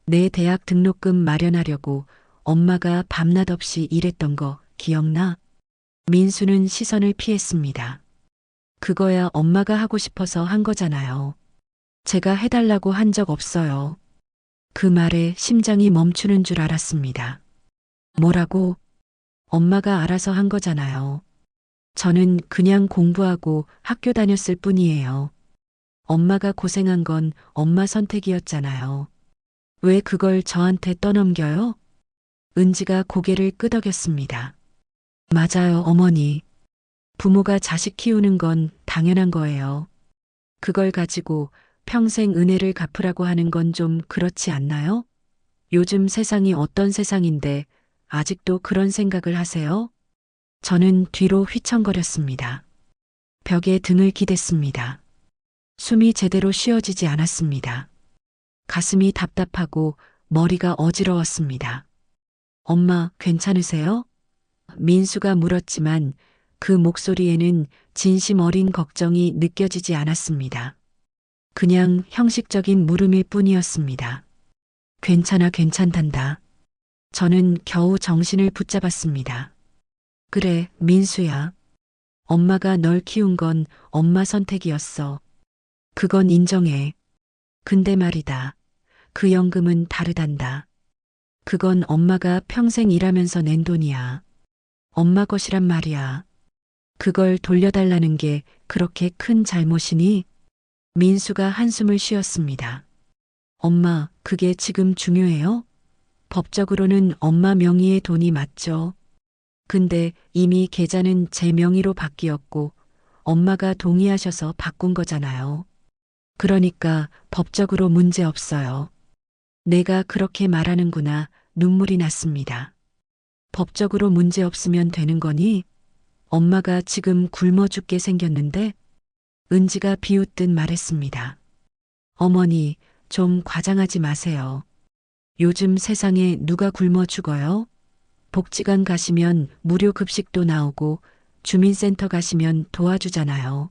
내 대학 등록금 마련하려고 엄마가 밤낮 없이 일했던 거 기억나? 민수는 시선을 피했습니다. 그거야 엄마가 하고 싶어서 한 거잖아요. 제가 해달라고 한 적 없어요. 그 말에 심장이 멈추는 줄 알았습니다. 뭐라고? 엄마가 알아서 한 거잖아요. 저는 그냥 공부하고 학교 다녔을 뿐이에요. 엄마가 고생한 건 엄마 선택이었잖아요. 왜 그걸 저한테 떠넘겨요? 은지가 고개를 끄덕였습니다. 맞아요, 어머니. 부모가 자식 키우는 건 당연한 거예요. 그걸 가지고 평생 은혜를 갚으라고 하는 건 좀 그렇지 않나요? 요즘 세상이 어떤 세상인데 아직도 그런 생각을 하세요? 저는 뒤로 휘청거렸습니다. 벽에 등을 기댔습니다. 숨이 제대로 쉬어지지 않았습니다. 가슴이 답답하고 머리가 어지러웠습니다. 엄마, 괜찮으세요? 민수가 물었지만 그 목소리에는 진심 어린 걱정이 느껴지지 않았습니다. 그냥 형식적인 물음일 뿐이었습니다. 괜찮아, 괜찮단다. 저는 겨우 정신을 붙잡았습니다. 그래, 민수야. 엄마가 널 키운 건 엄마 선택이었어. 그건 인정해. 근데 말이다. 그 연금은 다르단다. 그건 엄마가 평생 일하면서 낸 돈이야. 엄마 것이란 말이야. 그걸 돌려달라는 게 그렇게 큰 잘못이니? 민수가 한숨을 쉬었습니다. 엄마, 그게 지금 중요해요? 법적으로는 엄마 명의의 돈이 맞죠. 근데 이미 계좌는 제 명의로 바뀌었고 엄마가 동의하셔서 바꾼 거잖아요. 그러니까 법적으로 문제 없어요. 내가 그렇게 말하는구나. 눈물이 났습니다. 법적으로 문제 없으면 되는 거니? 엄마가 지금 굶어 죽게 생겼는데? 은지가 비웃듯 말했습니다. 어머니, 좀 과장하지 마세요. 요즘 세상에 누가 굶어 죽어요? 복지관 가시면 무료 급식도 나오고 주민센터 가시면 도와주잖아요.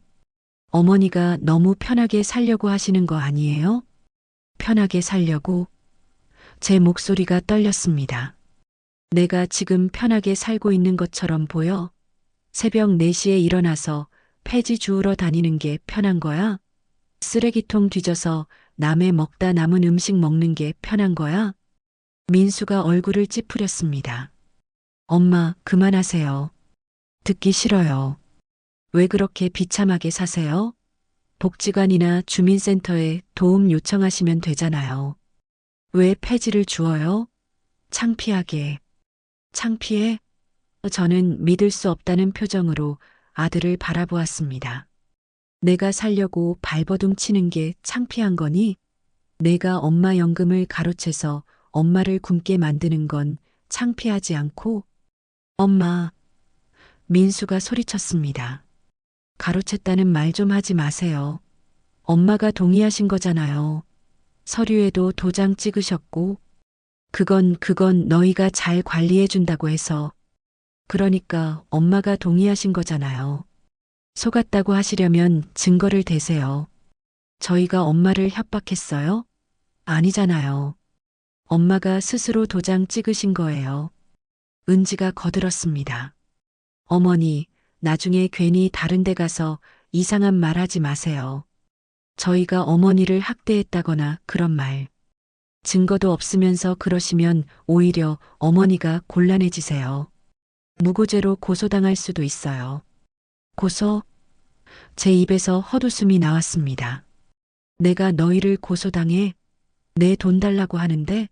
어머니가 너무 편하게 살려고 하시는 거 아니에요? 편하게 살려고? 제 목소리가 떨렸습니다. 내가 지금 편하게 살고 있는 것처럼 보여? 새벽 4시에 일어나서 폐지 주우러 다니는 게 편한 거야? 쓰레기통 뒤져서 남의 먹다 남은 음식 먹는 게 편한 거야? 민수가 얼굴을 찌푸렸습니다. 엄마, 그만하세요. 듣기 싫어요. 왜 그렇게 비참하게 사세요? 복지관이나 주민센터에 도움 요청하시면 되잖아요. 왜 폐지를 주어요? 창피하게. 창피해? 저는 믿을 수 없다는 표정으로 아들을 바라보았습니다. 내가 살려고 발버둥 치는 게 창피한 거니? 내가 엄마 연금을 가로채서 엄마를 굶게 만드는 건 창피하지 않고? 엄마, 민수가 소리쳤습니다. 가로챘다는 말 좀 하지 마세요. 엄마가 동의하신 거잖아요. 서류에도 도장 찍으셨고, 그건 너희가 잘 관리해 준다고 해서. 그러니까 엄마가 동의하신 거잖아요. 속았다고 하시려면 증거를 대세요. 저희가 엄마를 협박했어요? 아니잖아요. 엄마가 스스로 도장 찍으신 거예요. 은지가 거들었습니다. 어머니, 나중에 괜히 다른 데 가서 이상한 말 하지 마세요. 저희가 어머니를 학대했다거나 그런 말. 증거도 없으면서 그러시면 오히려 어머니가 곤란해지세요. 무고죄로 고소당할 수도 있어요. 고소? 제 입에서 헛웃음이 나왔습니다. 내가 너희를 고소당해? 내 돈 달라고 하는데?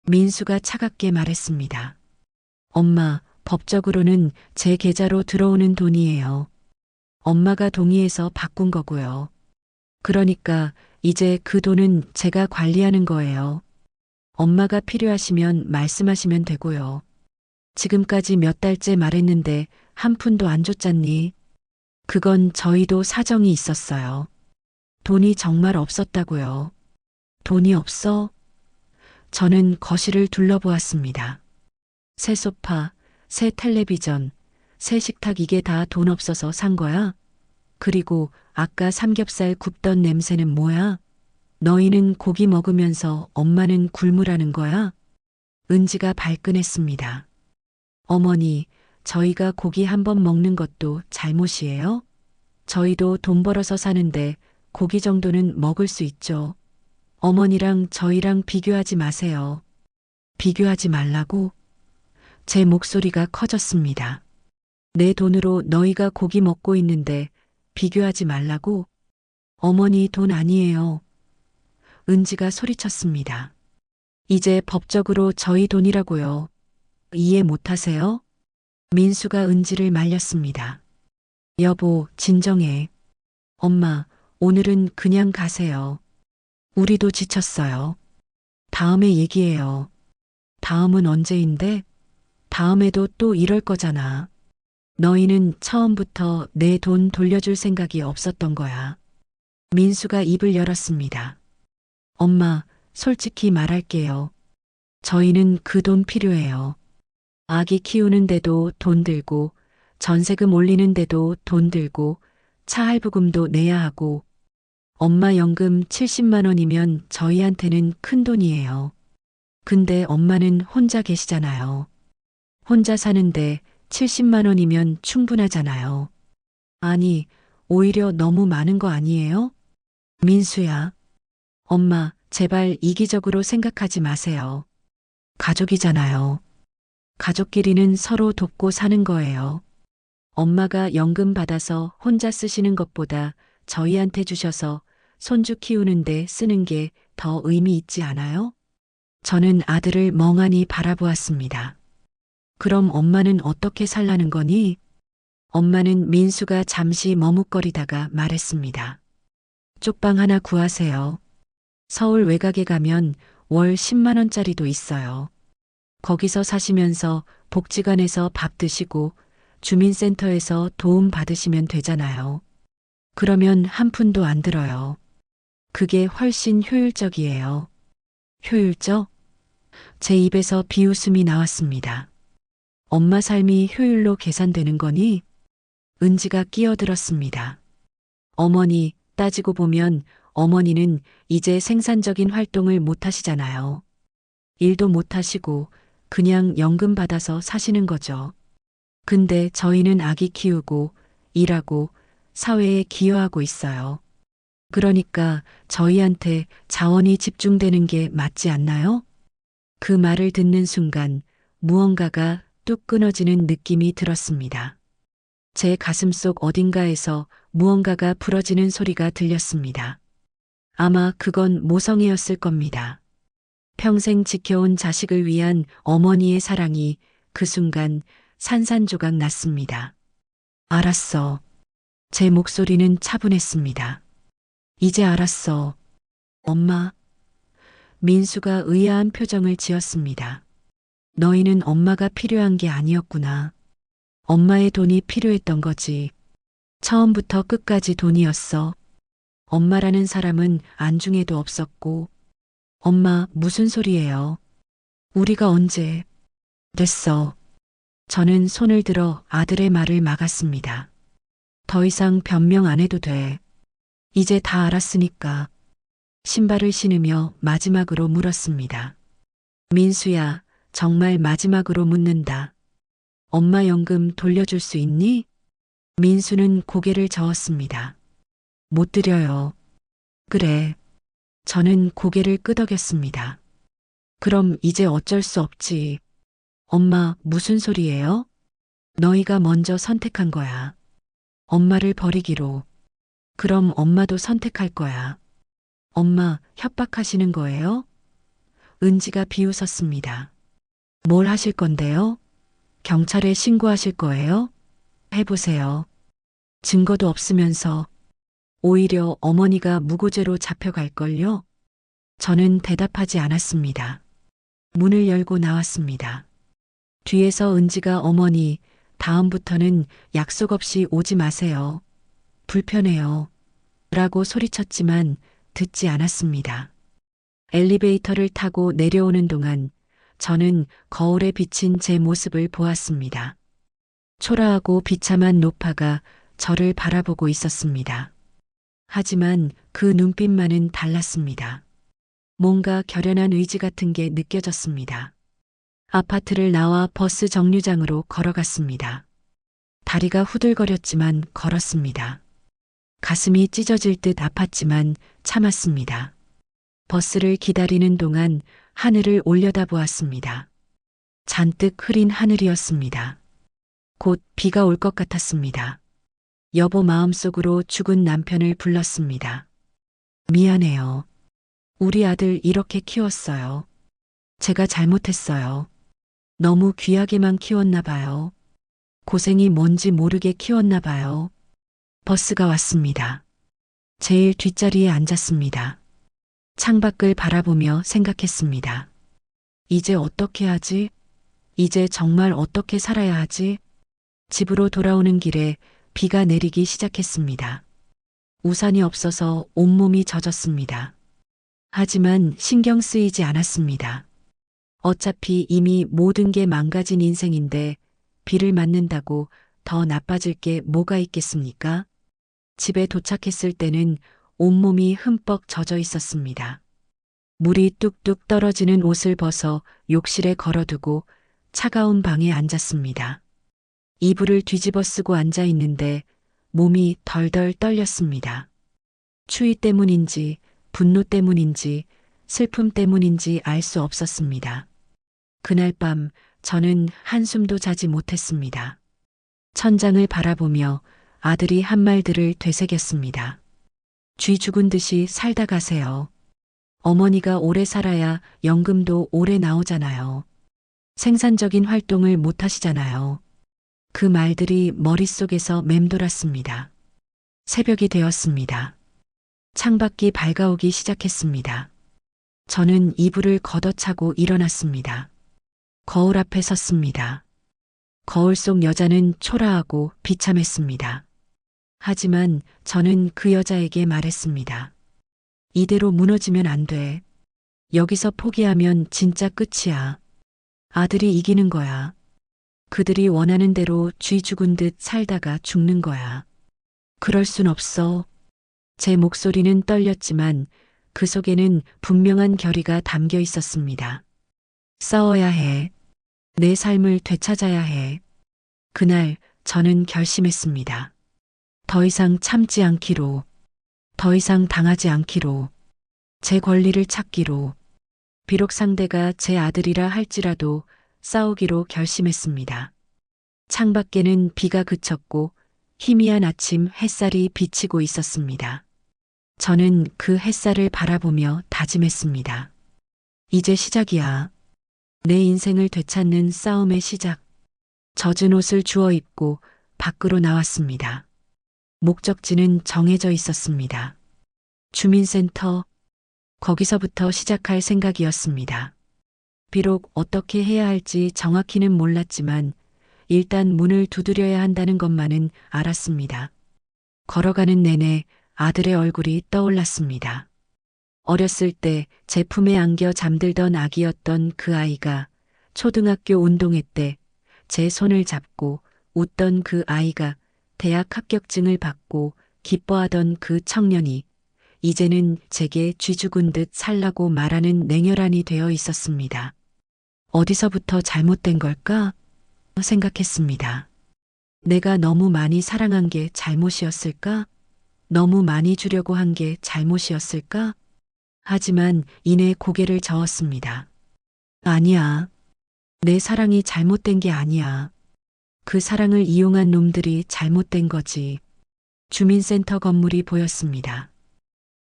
민수가 차갑게 말했습니다. 엄마, 법적으로는 제 계좌로 들어오는 돈이에요. 엄마가 동의해서 바꾼 거고요. 그러니까 이제 그 돈은 제가 관리하는 거예요. 엄마가 필요하시면 말씀하시면 되고요. 지금까지 몇 달째 말했는데 한 푼도 안 줬잖니. 그건 저희도 사정이 있었어요. 돈이 정말 없었다고요. 돈이 없어? 저는 거실을 둘러보았습니다. 새 소파, 새 텔레비전, 새 식탁 이게 다 돈 없어서 산 거야? 그리고 아까 삼겹살 굽던 냄새는 뭐야? 너희는 고기 먹으면서 엄마는 굶으라는 거야? 은지가 발끈했습니다. 어머니, 저희가 고기 한 번 먹는 것도 잘못이에요? 저희도 돈 벌어서 사는데 고기 정도는 먹을 수 있죠. 어머니랑 저희랑 비교하지 마세요. 비교하지 말라고? 제 목소리가 커졌습니다. 내 돈으로 너희가 고기 먹고 있는데 비교하지 말라고? 어머니 돈 아니에요. 은지가 소리쳤습니다. 이제 법적으로 저희 돈이라고요. 이해 못하세요? 민수가 은지를 말렸습니다. 여보, 진정해. 엄마, 오늘은 그냥 가세요. 우리도 지쳤어요. 다음에 얘기해요. 다음은 언제인데? 다음에도 또 이럴 거잖아. 너희는 처음부터 내 돈 돌려줄 생각이 없었던 거야. 민수가 입을 열었습니다. 엄마, 솔직히 말할게요. 저희는 그 돈 필요해요. 아기 키우는데도 돈 들고, 전세금 올리는데도 돈 들고, 차 할부금도 내야 하고, 엄마 연금 70만 원이면 저희한테는 큰 돈이에요. 근데 엄마는 혼자 계시잖아요. 혼자 사는데 70만 원이면 충분하잖아요. 아니, 오히려 너무 많은 거 아니에요? 민수야. 엄마, 제발 이기적으로 생각하지 마세요. 가족이잖아요. 가족끼리는 서로 돕고 사는 거예요. 엄마가 연금 받아서 혼자 쓰시는 것보다 저희한테 주셔서 손주 키우는데 쓰는 게 더 의미 있지 않아요? 저는 아들을 멍하니 바라보았습니다. 그럼 엄마는 어떻게 살라는 거니? 엄마는 민수가 잠시 머뭇거리다가 말했습니다. 쪽방 하나 구하세요. 서울 외곽에 가면 월 10만 원짜리도 있어요. 거기서 사시면서 복지관에서 밥 드시고 주민센터에서 도움 받으시면 되잖아요. 그러면 한 푼도 안 들어요. 그게 훨씬 효율적이에요. 효율적? 제 입에서 비웃음이 나왔습니다. 엄마 삶이 효율로 계산되는 거니? 은지가 끼어들었습니다. 어머니, 따지고 보면 어머니는 이제 생산적인 활동을 못 하시잖아요. 일도 못 하시고 그냥 연금 받아서 사시는 거죠. 근데 저희는 아기 키우고 일하고 사회에 기여하고 있어요. 그러니까 저희한테 자원이 집중되는 게 맞지 않나요? 그 말을 듣는 순간 무언가가 뚝 끊어지는 느낌이 들었습니다. 제 가슴속 어딘가에서 무언가가 부러지는 소리가 들렸습니다. 아마 그건 모성애였을 겁니다. 평생 지켜온 자식을 위한 어머니의 사랑이 그 순간 산산조각 났습니다. 알았어. 제 목소리는 차분했습니다. 이제 알았어. 엄마. 민수가 의아한 표정을 지었습니다. 너희는 엄마가 필요한 게 아니었구나. 엄마의 돈이 필요했던 거지. 처음부터 끝까지 돈이었어. 엄마라는 사람은 안중에도 없었고. 엄마, 무슨 소리예요? 우리가 언제? 됐어. 저는 손을 들어 아들의 말을 막았습니다. 더 이상 변명 안 해도 돼. 이제 다 알았으니까. 신발을 신으며 마지막으로 물었습니다. 민수야, 정말 마지막으로 묻는다. 엄마 연금 돌려줄 수 있니? 민수는 고개를 저었습니다. 못 드려요. 그래. 저는 고개를 끄덕였습니다. 그럼 이제 어쩔 수 없지. 엄마, 무슨 소리예요? 너희가 먼저 선택한 거야. 엄마를 버리기로. 그럼 엄마도 선택할 거야. 엄마, 협박하시는 거예요? 은지가 비웃었습니다. 뭘 하실 건데요? 경찰에 신고하실 거예요? 해보세요. 증거도 없으면서 오히려 어머니가 무고죄로 잡혀갈걸요? 저는 대답하지 않았습니다. 문을 열고 나왔습니다. 뒤에서 은지가 어머니, 다음부터는 약속 없이 오지 마세요. 불편해요. 라고 소리쳤지만 듣지 않았습니다. 엘리베이터를 타고 내려오는 동안 저는 거울에 비친 제 모습을 보았습니다. 초라하고 비참한 노파가 저를 바라보고 있었습니다. 하지만 그 눈빛만은 달랐습니다. 뭔가 결연한 의지 같은 게 느껴졌습니다. 아파트를 나와 버스 정류장으로 걸어갔습니다. 다리가 후들거렸지만 걸었습니다. 가슴이 찢어질 듯 아팠지만 참았습니다. 버스를 기다리는 동안 하늘을 올려다보았습니다. 잔뜩 흐린 하늘이었습니다. 곧 비가 올 것 같았습니다. 여보 마음속으로 죽은 남편을 불렀습니다. 미안해요. 우리 아들 이렇게 키웠어요. 제가 잘못했어요. 너무 귀하게만 키웠나 봐요. 고생이 뭔지 모르게 키웠나 봐요. 버스가 왔습니다. 제일 뒷자리에 앉았습니다. 창밖을 바라보며 생각했습니다. 이제 어떻게 하지? 이제 정말 어떻게 살아야 하지? 집으로 돌아오는 길에 비가 내리기 시작했습니다. 우산이 없어서 온몸이 젖었습니다. 하지만 신경 쓰이지 않았습니다. 어차피 이미 모든 게 망가진 인생인데 비를 맞는다고 더 나빠질 게 뭐가 있겠습니까? 집에 도착했을 때는 온몸이 흠뻑 젖어 있었습니다. 물이 뚝뚝 떨어지는 옷을 벗어 욕실에 걸어두고 차가운 방에 앉았습니다. 이불을 뒤집어 쓰고 앉아 있는데 몸이 덜덜 떨렸습니다. 추위 때문인지 분노 때문인지 슬픔 때문인지 알 수 없었습니다. 그날 밤 저는 한숨도 자지 못했습니다. 천장을 바라보며 아들이 한 말들을 되새겼습니다. 쥐 죽은 듯이 살다 가세요. 어머니가 오래 살아야 연금도 오래 나오잖아요. 생산적인 활동을 못 하시잖아요. 그 말들이 머릿속에서 맴돌았습니다. 새벽이 되었습니다. 창밖이 밝아오기 시작했습니다. 저는 이불을 걷어차고 일어났습니다. 거울 앞에 섰습니다. 거울 속 여자는 초라하고 비참했습니다. 하지만 저는 그 여자에게 말했습니다. 이대로 무너지면 안 돼. 여기서 포기하면 진짜 끝이야. 아들이 이기는 거야. 그들이 원하는 대로 쥐 죽은 듯 살다가 죽는 거야. 그럴 순 없어. 제 목소리는 떨렸지만 그 속에는 분명한 결의가 담겨 있었습니다. 싸워야 해. 내 삶을 되찾아야 해. 그날 저는 결심했습니다. 더 이상 참지 않기로, 더 이상 당하지 않기로, 제 권리를 찾기로, 비록 상대가 제 아들이라 할지라도 싸우기로 결심했습니다. 창밖에는 비가 그쳤고 희미한 아침 햇살이 비치고 있었습니다. 저는 그 햇살을 바라보며 다짐했습니다. 이제 시작이야. 내 인생을 되찾는 싸움의 시작. 젖은 옷을 주워 입고 밖으로 나왔습니다. 목적지는 정해져 있었습니다. 주민센터, 거기서부터 시작할 생각이었습니다. 비록 어떻게 해야 할지 정확히는 몰랐지만 일단 문을 두드려야 한다는 것만은 알았습니다. 걸어가는 내내 아들의 얼굴이 떠올랐습니다. 어렸을 때 제 품에 안겨 잠들던 아기였던 그 아이가 초등학교 운동회 때 제 손을 잡고 웃던 그 아이가 대학 합격증을 받고 기뻐하던 그 청년이 이제는 제게 쥐 죽은 듯 살라고 말하는 냉혈한이 되어 있었습니다. 어디서부터 잘못된 걸까? 생각했습니다. 내가 너무 많이 사랑한 게 잘못이었을까? 너무 많이 주려고 한 게 잘못이었을까? 하지만 이내 고개를 저었습니다. 아니야. 내 사랑이 잘못된 게 아니야. 그 사랑을 이용한 놈들이 잘못된 거지. 주민센터 건물이 보였습니다.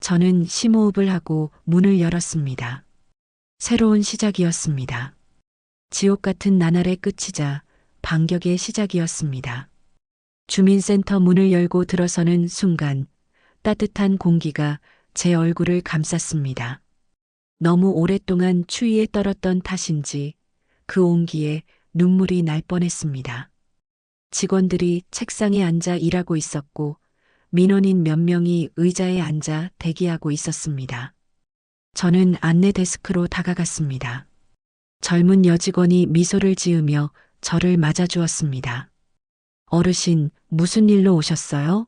저는 심호흡을 하고 문을 열었습니다. 새로운 시작이었습니다. 지옥 같은 나날의 끝이자 반격의 시작이었습니다. 주민센터 문을 열고 들어서는 순간 따뜻한 공기가 제 얼굴을 감쌌습니다. 너무 오랫동안 추위에 떨었던 탓인지 그 온기에 눈물이 날 뻔했습니다. 직원들이 책상에 앉아 일하고 있었고 민원인 몇 명이 의자에 앉아 대기하고 있었습니다. 저는 안내 데스크로 다가갔습니다. 젊은 여직원이 미소를 지으며 저를 맞아주었습니다. 어르신, 무슨 일로 오셨어요?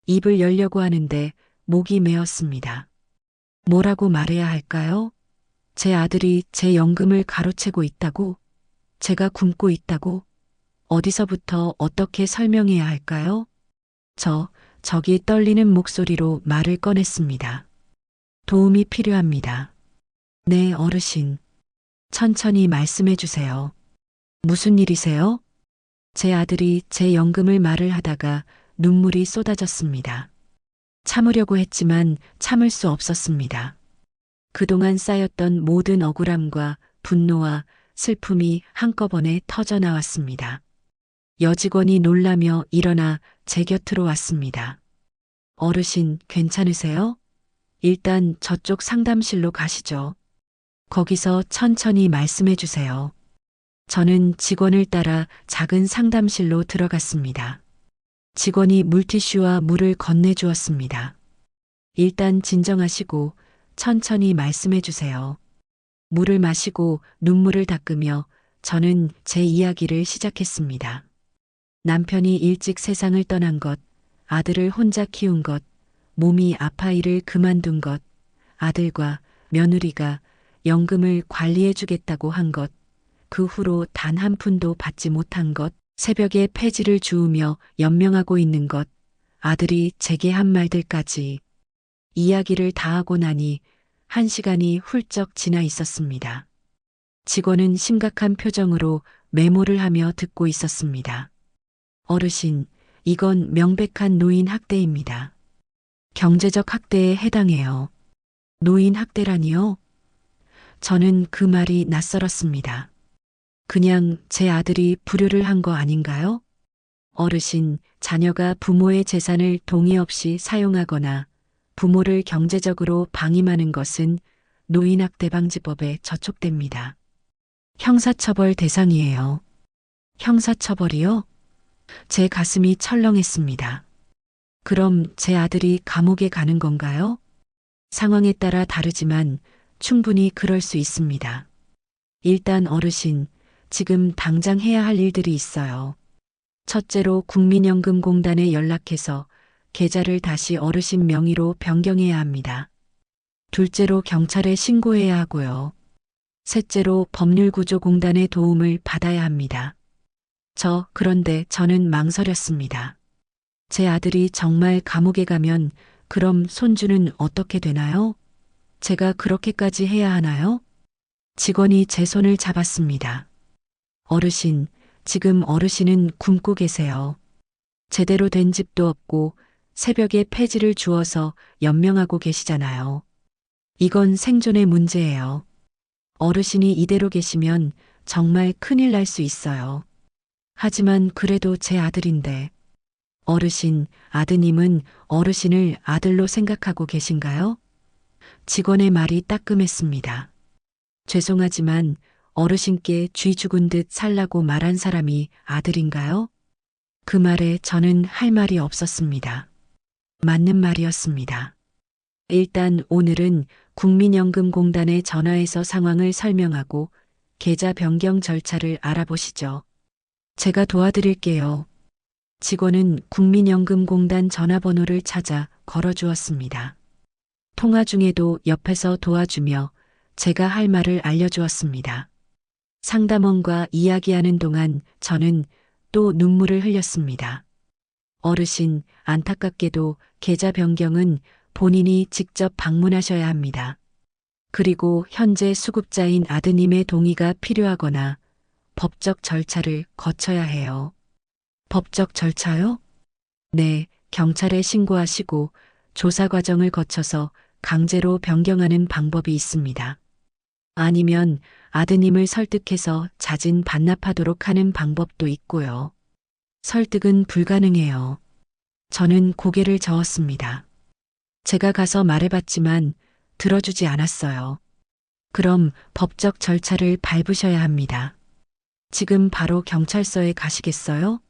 입을 열려고 하는데 목이 메었습니다. 뭐라고 말해야 할까요? 제 아들이 제 연금을 가로채고 있다고? 제가 굶고 있다고? 어디서부터 어떻게 설명해야 할까요? 저기 떨리는 목소리로 말을 꺼냈습니다. 도움이 필요합니다. 네, 어르신. 천천히 말씀해 주세요. 무슨 일이세요? 제 아들이 제 연금을 말을 하다가 눈물이 쏟아졌습니다. 참으려고 했지만 참을 수 없었습니다. 그동안 쌓였던 모든 억울함과 분노와 슬픔이 한꺼번에 터져 나왔습니다. 여직원이 놀라며 일어나 제 곁으로 왔습니다. 어르신, 괜찮으세요? 일단 저쪽 상담실로 가시죠. 거기서 천천히 말씀해 주세요. 저는 직원을 따라 작은 상담실로 들어갔습니다. 직원이 물티슈와 물을 건네주었습니다. 일단 진정하시고 천천히 말씀해 주세요. 물을 마시고 눈물을 닦으며 저는 제 이야기를 시작했습니다. 남편이 일찍 세상을 떠난 것, 아들을 혼자 키운 것, 몸이 아파 일을 그만둔 것, 아들과 며느리가 연금을 관리해 주겠다고 한 것, 그 후로 단 한 푼도 받지 못한 것, 새벽에 폐지를 주우며 연명하고 있는 것, 아들이 제게 한 말들까지 이야기를 다 하고 나니 1시간이 훌쩍 지나 있었습니다. 직원은 심각한 표정으로 메모를 하며 듣고 있었습니다. 어르신, 이건 명백한 노인 학대입니다. 경제적 학대에 해당해요. 노인 학대라니요? 저는 그 말이 낯설었습니다. 그냥 제 아들이 불효를 한 거 아닌가요? 어르신, 자녀가 부모의 재산을 동의 없이 사용하거나 부모를 경제적으로 방임하는 것은 노인학대방지법에 저촉됩니다. 형사처벌 대상이에요. 형사처벌이요? 제 가슴이 철렁했습니다. 그럼 제 아들이 감옥에 가는 건가요? 상황에 따라 다르지만 충분히 그럴 수 있습니다. 일단 어르신, 지금 당장 해야 할 일들이 있어요. 첫째로 국민연금공단에 연락해서 계좌를 다시 어르신 명의로 변경해야 합니다. 둘째로 경찰에 신고해야 하고요. 셋째로 법률구조공단의 도움을 받아야 합니다. 그런데 저는 망설였습니다. 제 아들이 정말 감옥에 가면 그럼 손주는 어떻게 되나요? 제가 그렇게까지 해야 하나요? 직원이 제 손을 잡았습니다. 어르신, 지금 어르신은 굶고 계세요. 제대로 된 집도 없고 새벽에 폐지를 주어서 연명하고 계시잖아요. 이건 생존의 문제예요. 어르신이 이대로 계시면 정말 큰일 날 수 있어요. 하지만 그래도 제 아들인데. 어르신, 아드님은 어르신을 아들로 생각하고 계신가요? 직원의 말이 따끔했습니다. 죄송하지만 어르신께 쥐 죽은 듯 살라고 말한 사람이 아들인가요? 그 말에 저는 할 말이 없었습니다. 맞는 말이었습니다. 일단 오늘은 국민연금공단에 전화해서 상황을 설명하고 계좌 변경 절차를 알아보시죠. 제가 도와드릴게요. 직원은 국민연금공단 전화번호를 찾아 걸어주었습니다. 통화 중에도 옆에서 도와주며 제가 할 말을 알려주었습니다. 상담원과 이야기하는 동안 저는 또 눈물을 흘렸습니다. 어르신, 안타깝게도 계좌 변경은 본인이 직접 방문하셔야 합니다. 그리고 현재 수급자인 아드님의 동의가 필요하거나 법적 절차를 거쳐야 해요. 법적 절차요? 네, 경찰에 신고하시고 조사 과정을 거쳐서 강제로 변경하는 방법이 있습니다. 아니면 아드님을 설득해서 자진 반납하도록 하는 방법도 있고요. 설득은 불가능해요. 저는 고개를 저었습니다. 제가 가서 말해봤지만 들어주지 않았어요. 그럼 법적 절차를 밟으셔야 합니다. 지금 바로 경찰서에 가시겠어요?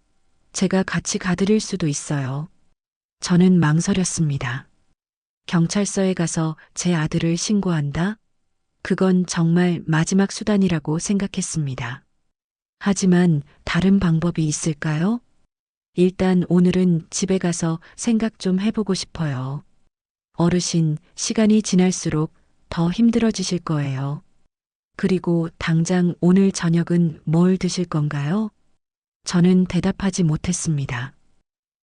제가 같이 가드릴 수도 있어요. 저는 망설였습니다. 경찰서에 가서 제 아들을 신고한다? 그건 정말 마지막 수단이라고 생각했습니다. 하지만 다른 방법이 있을까요? 일단 오늘은 집에 가서 생각 좀 해보고 싶어요. 어르신, 시간이 지날수록 더 힘들어지실 거예요. 그리고 당장 오늘 저녁은 뭘 드실 건가요? 저는 대답하지 못했습니다.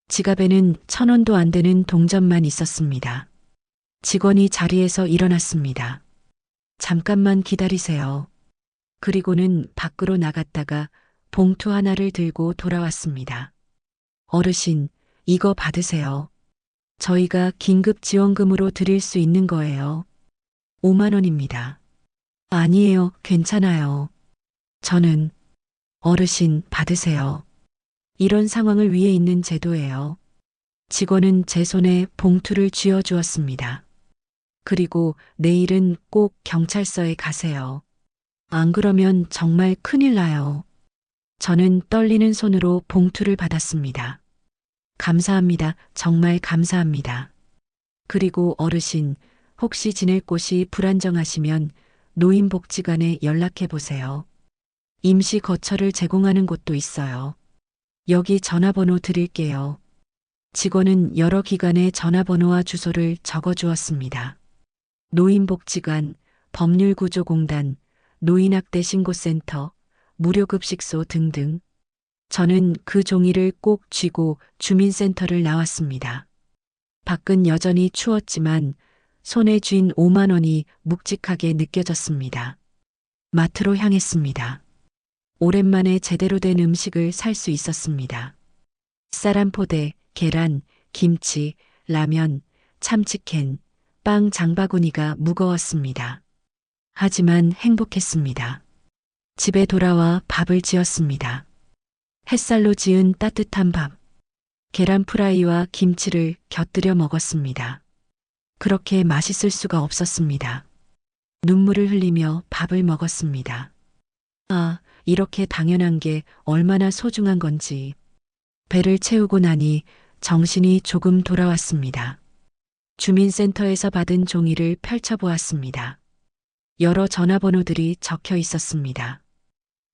지갑에는 1,000원도 안 되는 동전만 있었습니다. 직원이 자리에서 일어났습니다. 잠깐만 기다리세요. 그리고는 밖으로 나갔다가 봉투 하나를 들고 돌아왔습니다. 어르신, 이거 받으세요. 저희가 긴급 지원금으로 드릴 수 있는 거예요. 5만 원입니다. 아니에요, 괜찮아요. 저는 어르신 받으세요. 이런 상황을 위해 있는 제도예요. 직원은 제 손에 봉투를 쥐어 주었습니다. 그리고 내일은 꼭 경찰서에 가세요. 안 그러면 정말 큰일 나요. 저는 떨리는 손으로 봉투를 받았습니다. 감사합니다. 정말 감사합니다. 그리고 어르신, 혹시 지낼 곳이 불안정하시면 노인복지관에 연락해 보세요. 임시 거처를 제공하는 곳도 있어요. 여기 전화번호 드릴게요. 직원은 여러 기관의 전화번호와 주소를 적어 주었습니다. 노인복지관, 법률구조공단, 노인학대 신고센터, 무료급식소 등등. 저는 그 종이를 꼭 쥐고 주민센터를 나왔습니다. 밖은 여전히 추웠지만 손에 쥔 5만 원이 묵직하게 느껴졌습니다. 마트로 향했습니다. 오랜만에 제대로 된 음식을 살 수 있었습니다. 쌀 한 포대, 계란, 김치, 라면, 참치캔, 빵 장바구니가 무거웠습니다. 하지만 행복했습니다. 집에 돌아와 밥을 지었습니다. 햇살로 지은 따뜻한 밥, 계란 프라이와 김치를 곁들여 먹었습니다. 그렇게 맛있을 수가 없었습니다. 눈물을 흘리며 밥을 먹었습니다. 아, 이렇게 당연한 게 얼마나 소중한 건지. 배를 채우고 나니 정신이 조금 돌아왔습니다. 주민센터에서 받은 종이를 펼쳐보았습니다. 여러 전화번호들이 적혀 있었습니다.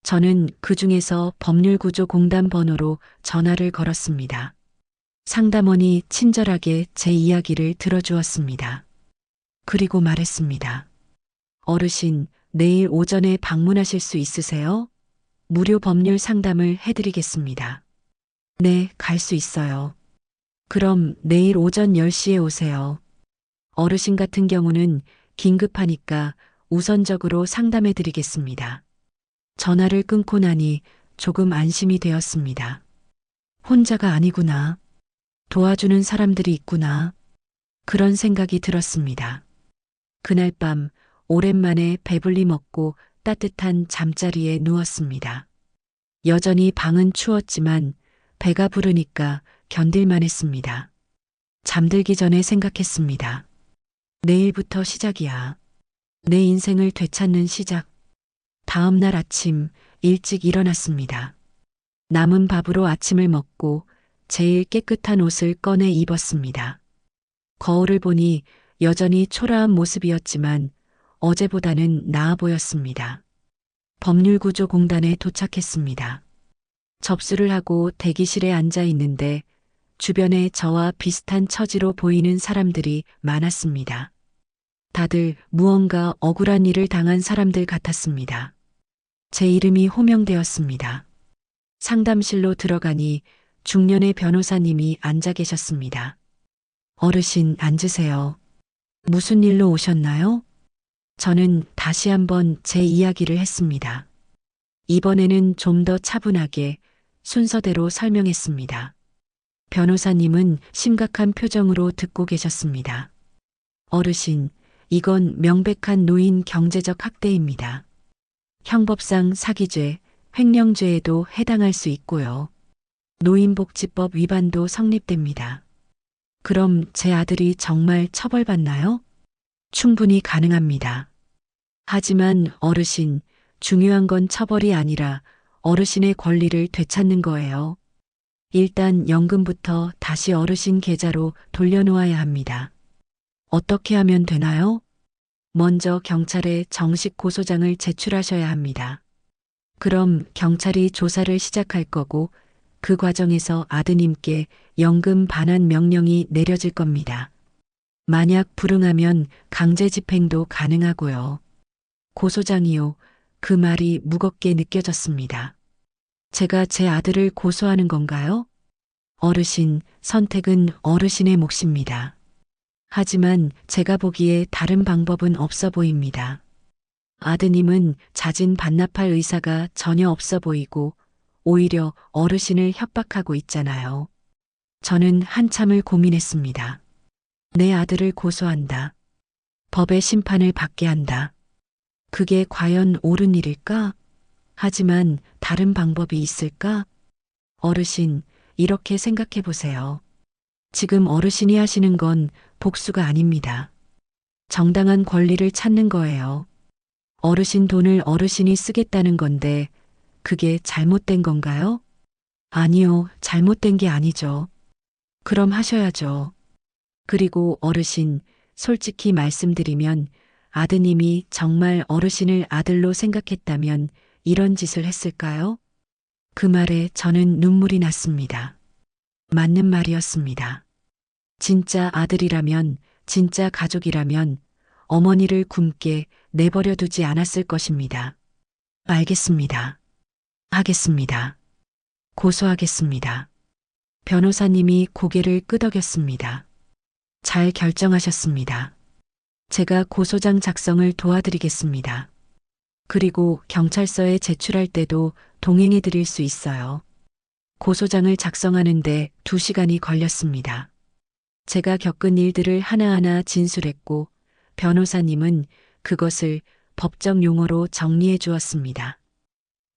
저는 그 중에서 법률구조공단 번호로 전화를 걸었습니다. 상담원이 친절하게 제 이야기를 들어주었습니다. 그리고 말했습니다. 어르신, 내일 오전에 방문하실 수 있으세요? 무료 법률 상담을 해드리겠습니다. 네, 갈 수 있어요. 그럼 내일 오전 10시에 오세요. 어르신 같은 경우는 긴급하니까 우선적으로 상담해 드리겠습니다. 전화를 끊고 나니 조금 안심이 되었습니다. 혼자가 아니구나. 도와주는 사람들이 있구나. 그런 생각이 들었습니다. 그날 밤 오랜만에 배불리 먹고 따뜻한 잠자리에 누웠습니다. 여전히 방은 추웠지만 배가 부르니까 견딜만 했습니다. 잠들기 전에 생각했습니다. 내일부터 시작이야. 내 인생을 되찾는 시작. 다음 날 아침 일찍 일어났습니다. 남은 밥으로 아침을 먹고 제일 깨끗한 옷을 꺼내 입었습니다. 거울을 보니 여전히 초라한 모습이었지만 어제보다는 나아 보였습니다. 법률구조공단에 도착했습니다. 접수를 하고 대기실에 앉아 있는데 주변에 저와 비슷한 처지로 보이는 사람들이 많았습니다. 다들 무언가 억울한 일을 당한 사람들 같았습니다. 제 이름이 호명되었습니다. 상담실로 들어가니 중년의 변호사님이 앉아 계셨습니다. 어르신 앉으세요. 무슨 일로 오셨나요? 저는 다시 한번 제 이야기를 했습니다. 이번에는 좀 더 차분하게 순서대로 설명했습니다. 변호사님은 심각한 표정으로 듣고 계셨습니다. 어르신, 이건 명백한 노인 경제적 학대입니다. 형법상 사기죄, 횡령죄에도 해당할 수 있고요. 노인복지법 위반도 성립됩니다. 그럼 제 아들이 정말 처벌받나요? 충분히 가능합니다. 하지만 어르신, 중요한 건 처벌이 아니라 어르신의 권리를 되찾는 거예요. 일단 연금부터 다시 어르신 계좌로 돌려놓아야 합니다. 어떻게 하면 되나요? 먼저 경찰에 정식 고소장을 제출하셔야 합니다. 그럼 경찰이 조사를 시작할 거고 그 과정에서 아드님께 연금 반환 명령이 내려질 겁니다. 만약 불응하면 강제 집행도 가능하고요. 고소장이요. 그 말이 무겁게 느껴졌습니다. 제가 제 아들을 고소하는 건가요? 어르신, 선택은 어르신의 몫입니다. 하지만 제가 보기에 다른 방법은 없어 보입니다. 아드님은 자진 반납할 의사가 전혀 없어 보이고 오히려 어르신을 협박하고 있잖아요. 저는 한참을 고민했습니다. 내 아들을 고소한다. 법의 심판을 받게 한다. 그게 과연 옳은 일일까? 하지만 다른 방법이 있을까? 어르신, 이렇게 생각해 보세요. 지금 어르신이 하시는 건 복수가 아닙니다. 정당한 권리를 찾는 거예요. 어르신 돈을 어르신이 쓰겠다는 건데 그게 잘못된 건가요? 아니요, 잘못된 게 아니죠. 그럼 하셔야죠. 그리고 어르신, 솔직히 말씀드리면 아드님이 정말 어르신을 아들로 생각했다면 이런 짓을 했을까요? 그 말에 저는 눈물이 났습니다. 맞는 말이었습니다. 진짜 아들이라면, 진짜 가족이라면 어머니를 굶게 내버려 두지 않았을 것입니다. 알겠습니다. 하겠습니다. 고소하겠습니다. 변호사님이 고개를 끄덕였습니다. 잘 결정하셨습니다. 제가 고소장 작성을 도와드리겠습니다. 그리고 경찰서에 제출할 때도 동행해 드릴 수 있어요. 고소장을 작성하는데 2시간이 걸렸습니다. 제가 겪은 일들을 하나하나 진술했고 변호사님은 그것을 법적 용어로 정리해 주었습니다.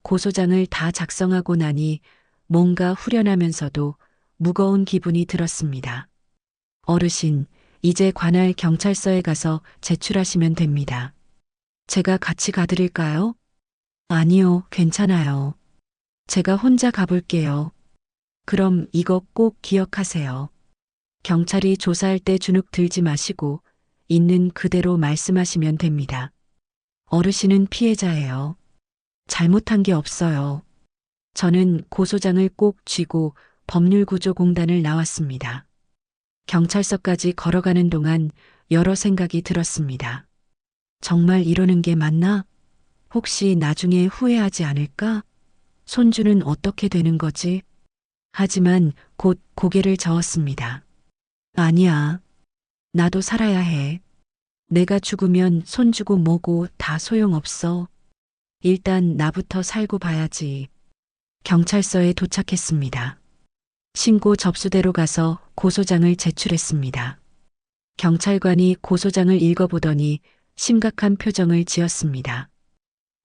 고소장을 다 작성하고 나니 뭔가 후련하면서도 무거운 기분이 들었습니다. 어르신, 이제 관할 경찰서에 가서 제출하시면 됩니다. 제가 같이 가드릴까요? 아니요, 괜찮아요. 제가 혼자 가볼게요. 그럼 이거 꼭 기억하세요. 경찰이 조사할 때 주눅 들지 마시고 있는 그대로 말씀하시면 됩니다. 어르신은 피해자예요. 잘못한 게 없어요. 저는 고소장을 꼭 쥐고 법률구조공단을 나왔습니다. 경찰서까지 걸어가는 동안 여러 생각이 들었습니다. 정말 이러는 게 맞나? 혹시 나중에 후회하지 않을까? 손주는 어떻게 되는 거지? 하지만 곧 고개를 저었습니다. 아니야. 나도 살아야 해. 내가 죽으면 손주고 뭐고 다 소용없어. 일단 나부터 살고 봐야지. 경찰서에 도착했습니다. 신고 접수대로 가서 고소장을 제출했습니다. 경찰관이 고소장을 읽어보더니 심각한 표정을 지었습니다.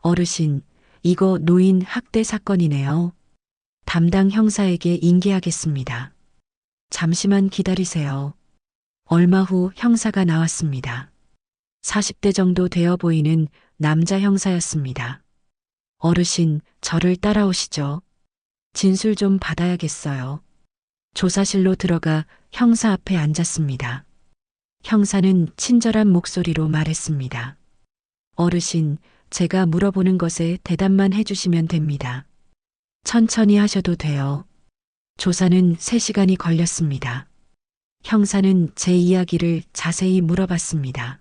어르신, 이거 노인 학대 사건이네요. 담당 형사에게 인계하겠습니다. 잠시만 기다리세요. 얼마 후 형사가 나왔습니다. 40대 정도 되어 보이는 남자 형사였습니다. 어르신, 저를 따라오시죠. 진술 좀 받아야겠어요. 조사실로 들어가 형사 앞에 앉았습니다. 형사는 친절한 목소리로 말했습니다. 어르신, 제가 물어보는 것에 대답만 해주시면 됩니다. 천천히 하셔도 돼요. 조사는 3시간이 걸렸습니다. 형사는 제 이야기를 자세히 물어봤습니다.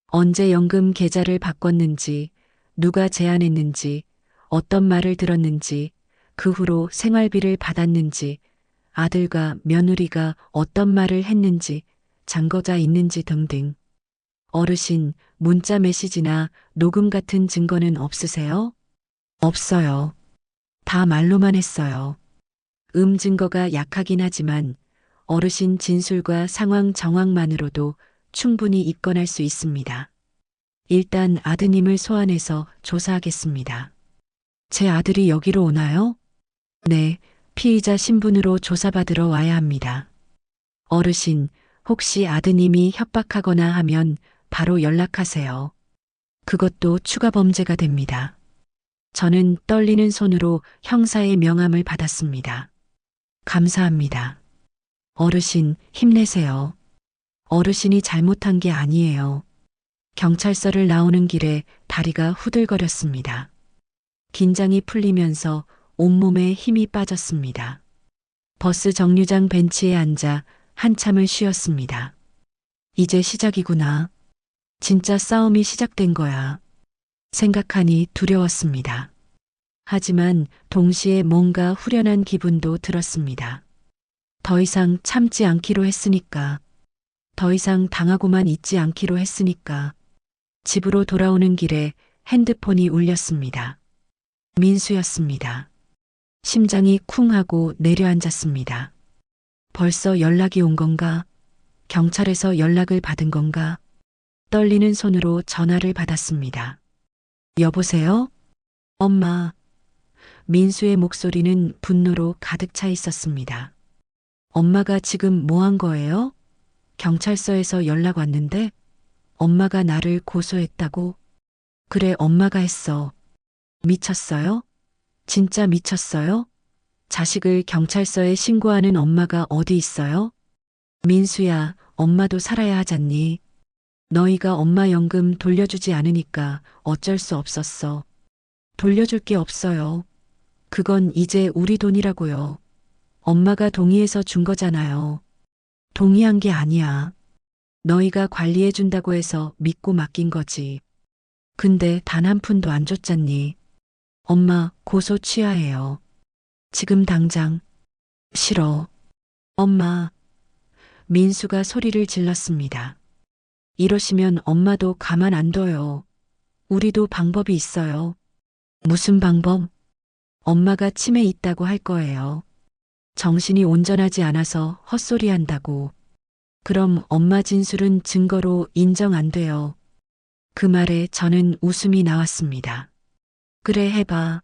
언제 연금 계좌를 바꿨는지, 누가 제안했는지, 어떤 말을 들었는지, 그 후로 생활비를 받았는지, 아들과 며느리가 어떤 말을 했는지, 잔거자 있는지 등등. 어르신, 문자 메시지나 녹음 같은 증거는 없으세요? 없어요. 다 말로만 했어요. 증거가 약하긴 하지만 어르신 진술과 상황 정황만으로도 충분히 입건할 수 있습니다. 일단 아드님을 소환해서 조사하겠습니다. 제 아들이 여기로 오나요? 네, 피의자 신분으로 조사받으러 와야 합니다. 어르신, 혹시 아드님이 협박하거나 하면 바로 연락하세요. 그것도 추가 범죄가 됩니다. 저는 떨리는 손으로 형사의 명함을 받았습니다. 감사합니다. 어르신, 힘내세요. 어르신이 잘못한 게 아니에요. 경찰서를 나오는 길에 다리가 후들거렸습니다. 긴장이 풀리면서 온몸에 힘이 빠졌습니다. 버스 정류장 벤치에 앉아 한참을 쉬었습니다. 이제 시작이구나. 진짜 싸움이 시작된 거야. 생각하니 두려웠습니다. 하지만 동시에 뭔가 후련한 기분도 들었습니다. 더 이상 참지 않기로 했으니까. 더 이상 당하고만 있지 않기로 했으니까. 집으로 돌아오는 길에 핸드폰이 울렸습니다. 민수였습니다. 심장이 쿵 하고 내려앉았습니다. 벌써 연락이 온 건가? 경찰에서 연락을 받은 건가? 떨리는 손으로 전화를 받았습니다. 여보세요? 엄마. 민수의 목소리는 분노로 가득 차 있었습니다. 엄마가 지금 뭐 한 거예요? 경찰서에서 연락 왔는데 엄마가 나를 고소했다고? 그래, 엄마가 했어. 미쳤어요? 진짜 미쳤어요? 자식을 경찰서에 신고하는 엄마가 어디 있어요? 민수야, 엄마도 살아야 하잖니. 너희가 엄마 연금 돌려주지 않으니까 어쩔 수 없었어. 돌려줄 게 없어요. 그건 이제 우리 돈이라고요. 엄마가 동의해서 준 거잖아요. 동의한 게 아니야. 너희가 관리해 준다고 해서 믿고 맡긴 거지. 근데 단 한 푼도 안 줬잖니. 엄마, 고소 취하해요. 지금 당장. 싫어. 엄마. 민수가 소리를 질렀습니다. 이러시면 엄마도 가만 안 둬요. 우리도 방법이 있어요. 무슨 방법? 엄마가 치매 있다고 할 거예요. 정신이 온전하지 않아서 헛소리 한다고. 그럼 엄마 진술은 증거로 인정 안 돼요. 그 말에 저는 웃음이 나왔습니다. 그래, 해봐.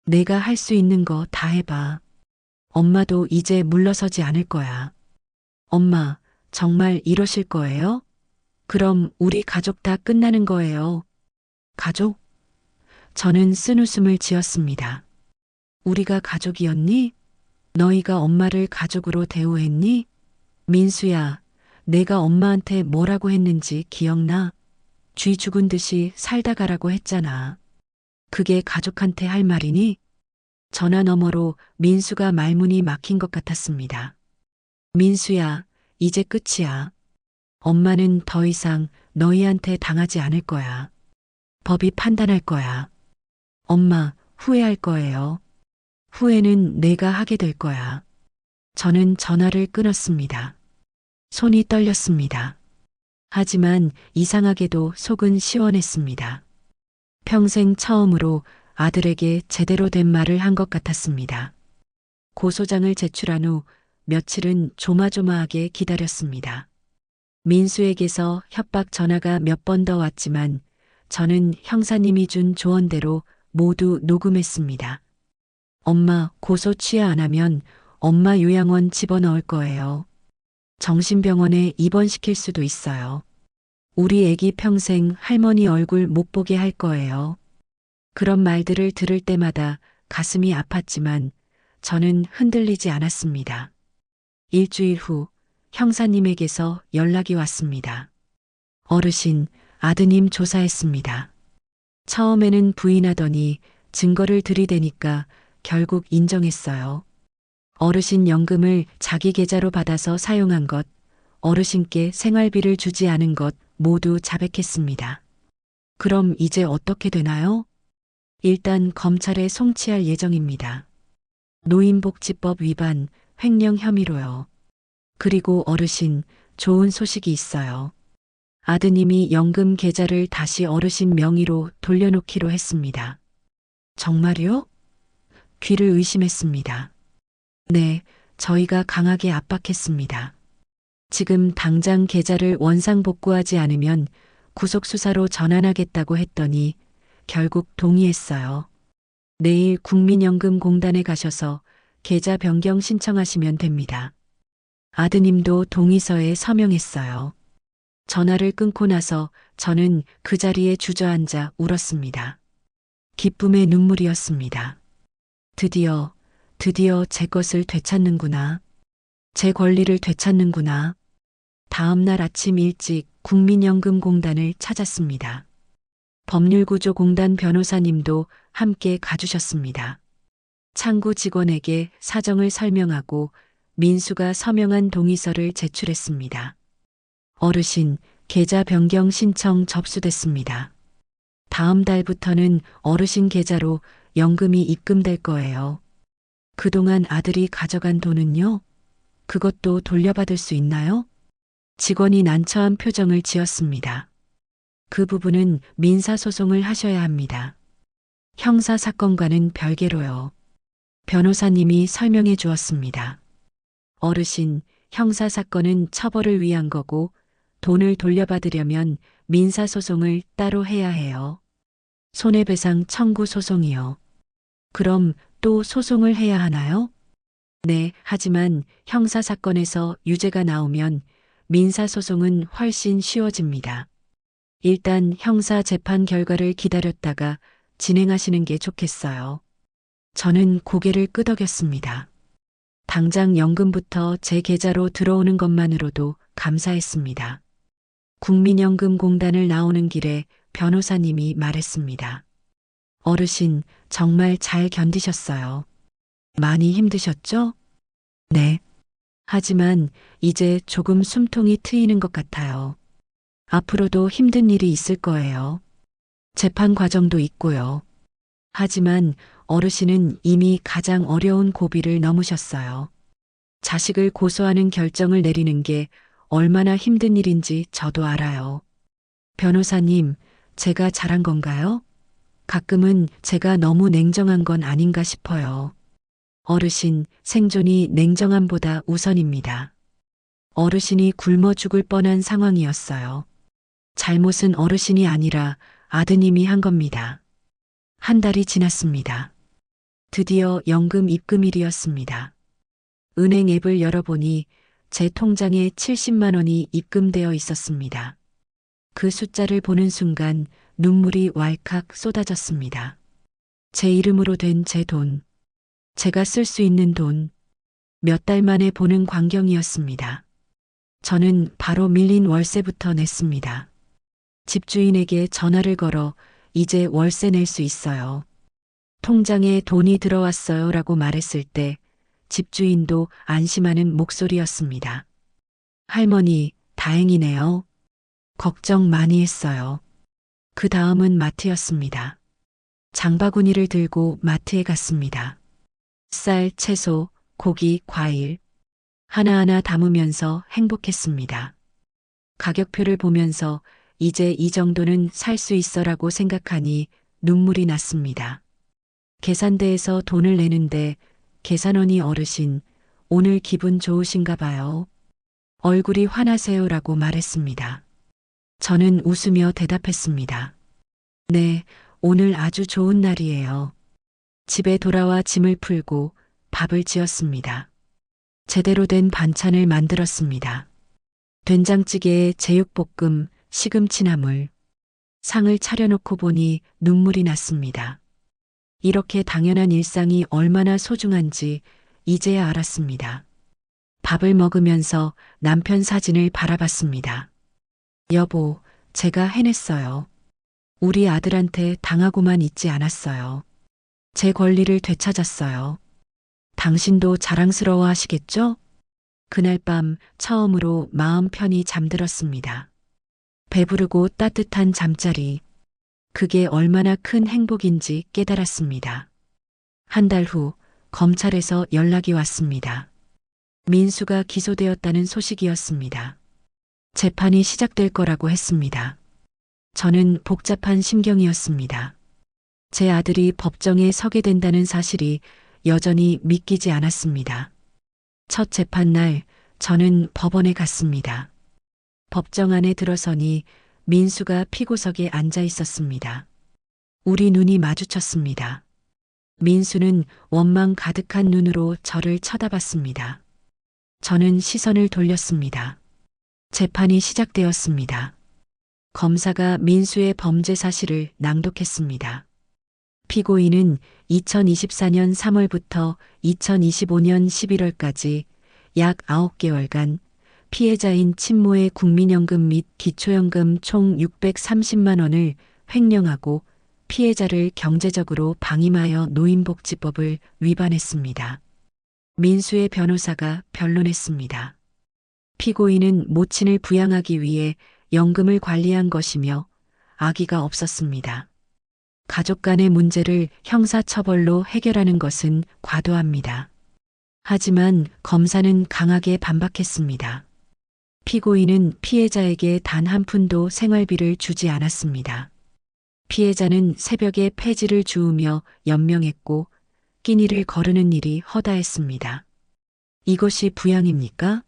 내가 할 수 있는 거 다 해봐. 엄마도 이제 물러서지 않을 거야. 엄마, 정말 이러실 거예요? 그럼 우리 가족 다 끝나는 거예요. 가족? 저는 쓴웃음을 지었습니다. 우리가 가족이었니? 너희가 엄마를 가족으로 대우했니? 민수야, 내가 엄마한테 뭐라고 했는지 기억나? 쥐 죽은 듯이 살다 가라고 했잖아. 그게 가족한테 할 말이니? 전화 너머로 민수가 말문이 막힌 것 같았습니다. 민수야, 이제 끝이야. 엄마는 더 이상 너희한테 당하지 않을 거야. 법이 판단할 거야. 엄마, 후회할 거예요. 후회는 내가 하게 될 거야. 저는 전화를 끊었습니다. 손이 떨렸습니다. 하지만 이상하게도 속은 시원했습니다. 평생 처음으로 아들에게 제대로 된 말을 한 것 같았습니다. 고소장을 제출한 후 며칠은 조마조마하게 기다렸습니다. 민수에게서 협박 전화가 몇 번 더 왔지만 저는 형사님이 준 조언대로 모두 녹음했습니다. 엄마 고소 취하 안 하면 엄마 요양원 집어넣을 거예요. 정신병원에 입원시킬 수도 있어요. 우리 애기 평생 할머니 얼굴 못 보게 할 거예요. 그런 말들을 들을 때마다 가슴이 아팠지만 저는 흔들리지 않았습니다. 일주일 후 형사님에게서 연락이 왔습니다. 어르신, 아드님 조사했습니다. 처음에는 부인하더니 증거를 들이대니까 결국 인정했어요. 어르신 연금을 자기 계좌로 받아서 사용한 것, 어르신께 생활비를 주지 않은 것 모두 자백했습니다. 그럼 이제 어떻게 되나요? 일단 검찰에 송치할 예정입니다. 노인복지법 위반, 횡령 혐의로요. 그리고 어르신, 좋은 소식이 있어요. 아드님이 연금 계좌를 다시 어르신 명의로 돌려놓기로 했습니다. 정말요? 귀를 의심했습니다. 네, 저희가 강하게 압박했습니다. 지금 당장 계좌를 원상복구하지 않으면 구속수사로 전환하겠다고 했더니 결국 동의했어요. 내일 국민연금공단에 가셔서 계좌 변경 신청하시면 됩니다. 아드님도 동의서에 서명했어요. 전화를 끊고 나서 저는 그 자리에 주저앉아 울었습니다. 기쁨의 눈물이었습니다. 드디어 제 것을 되찾는구나. 제 권리를 되찾는구나. 다음 날 아침 일찍 국민연금공단을 찾았습니다. 법률구조공단 변호사님도 함께 가주셨습니다. 창구 직원에게 사정을 설명하고 민수가 서명한 동의서를 제출했습니다. 어르신, 계좌 변경 신청 접수됐습니다. 다음 달부터는 어르신 계좌로 연금이 입금될 거예요. 그동안 아들이 가져간 돈은요? 그것도 돌려받을 수 있나요? 직원이 난처한 표정을 지었습니다. 그 부분은 민사소송을 하셔야 합니다. 형사사건과는 별개로요. 변호사님이 설명해 주었습니다. 어르신, 형사사건은 처벌을 위한 거고 돈을 돌려받으려면 민사소송을 따로 해야 해요. 손해배상 청구 소송이요. 그럼 또 소송을 해야 하나요? 네, 하지만 형사사건에서 유죄가 나오면 민사소송은 훨씬 쉬워집니다. 일단 형사재판 결과를 기다렸다가 진행하시는 게 좋겠어요. 저는 고개를 끄덕였습니다. 당장 연금부터 제 계좌로 들어오는 것만으로도 감사했습니다. 국민연금공단을 나오는 길에 변호사님이 말했습니다. 어르신, 정말 잘 견디셨어요. 많이 힘드셨죠? 네. 하지만 이제 조금 숨통이 트이는 것 같아요. 앞으로도 힘든 일이 있을 거예요. 재판 과정도 있고요. 하지만 어르신은 이미 가장 어려운 고비를 넘으셨어요. 자식을 고소하는 결정을 내리는 게 얼마나 힘든 일인지 저도 알아요. 변호사님, 제가 잘한 건가요? 가끔은 제가 너무 냉정한 건 아닌가 싶어요. 어르신, 생존이 냉정함보다 우선입니다. 어르신이 굶어 죽을 뻔한 상황이었어요. 잘못은 어르신이 아니라 아드님이 한 겁니다. 한 달이 지났습니다. 드디어 연금 입금일이었습니다. 은행 앱을 열어보니 제 통장에 70만 원이 입금되어 있었습니다. 그 숫자를 보는 순간 눈물이 왈칵 쏟아졌습니다. 제 이름으로 된 제 돈, 제가 쓸 수 있는 돈, 몇 달 만에 보는 광경이었습니다. 저는 바로 밀린 월세부터 냈습니다. 집주인에게 전화를 걸어 이제 월세 낼 수 있어요. 통장에 돈이 들어왔어요 라고 말했을 때 집주인도 안심하는 목소리였습니다. 할머니, 다행이네요. 걱정 많이 했어요. 그 다음은 마트였습니다. 장바구니를 들고 마트에 갔습니다. 쌀, 채소, 고기, 과일. 하나하나 담으면서 행복했습니다. 가격표를 보면서 이제 이 정도는 살 수 있어라고 생각하니 눈물이 났습니다. 계산대에서 돈을 내는데 계산원이 어르신, 오늘 기분 좋으신가 봐요. 얼굴이 환하세요라고 말했습니다. 저는 웃으며 대답했습니다. 네, 오늘 아주 좋은 날이에요. 집에 돌아와 짐을 풀고 밥을 지었습니다. 제대로 된 반찬을 만들었습니다. 된장찌개에 제육볶음, 시금치나물. 상을 차려놓고 보니 눈물이 났습니다. 이렇게 당연한 일상이 얼마나 소중한지 이제야 알았습니다. 밥을 먹으면서 남편 사진을 바라봤습니다. 여보, 제가 해냈어요. 우리 아들한테 당하고만 있지 않았어요. 제 권리를 되찾았어요. 당신도 자랑스러워 하시겠죠? 그날 밤 처음으로 마음 편히 잠들었습니다. 배부르고 따뜻한 잠자리. 그게 얼마나 큰 행복인지 깨달았습니다. 한 달 후 검찰에서 연락이 왔습니다. 민수가 기소되었다는 소식이었습니다. 재판이 시작될 거라고 했습니다. 저는 복잡한 심경이었습니다. 제 아들이 법정에 서게 된다는 사실이 여전히 믿기지 않았습니다. 첫 재판날 저는 법원에 갔습니다. 법정 안에 들어서니 민수가 피고석에 앉아 있었습니다. 우리 눈이 마주쳤습니다. 민수는 원망 가득한 눈으로 저를 쳐다봤습니다. 저는 시선을 돌렸습니다. 재판이 시작되었습니다. 검사가 민수의 범죄 사실을 낭독했습니다. 피고인은 2024년 3월부터 2025년 11월까지 약 9개월간 피해자인 친모의 국민연금 및 기초연금 총 630만 원을 횡령하고 피해자를 경제적으로 방임하여 노인복지법을 위반했습니다. 민수의 변호사가 변론했습니다. 피고인은 모친을 부양하기 위해 연금을 관리한 것이며 악의가 없었습니다. 가족 간의 문제를 형사처벌로 해결하는 것은 과도합니다. 하지만 검사는 강하게 반박했습니다. 피고인은 피해자에게 단 한 푼도 생활비를 주지 않았습니다. 피해자는 새벽에 폐지를 주우며 연명했고 끼니를 거르는 일이 허다했습니다. 이것이 부양입니까?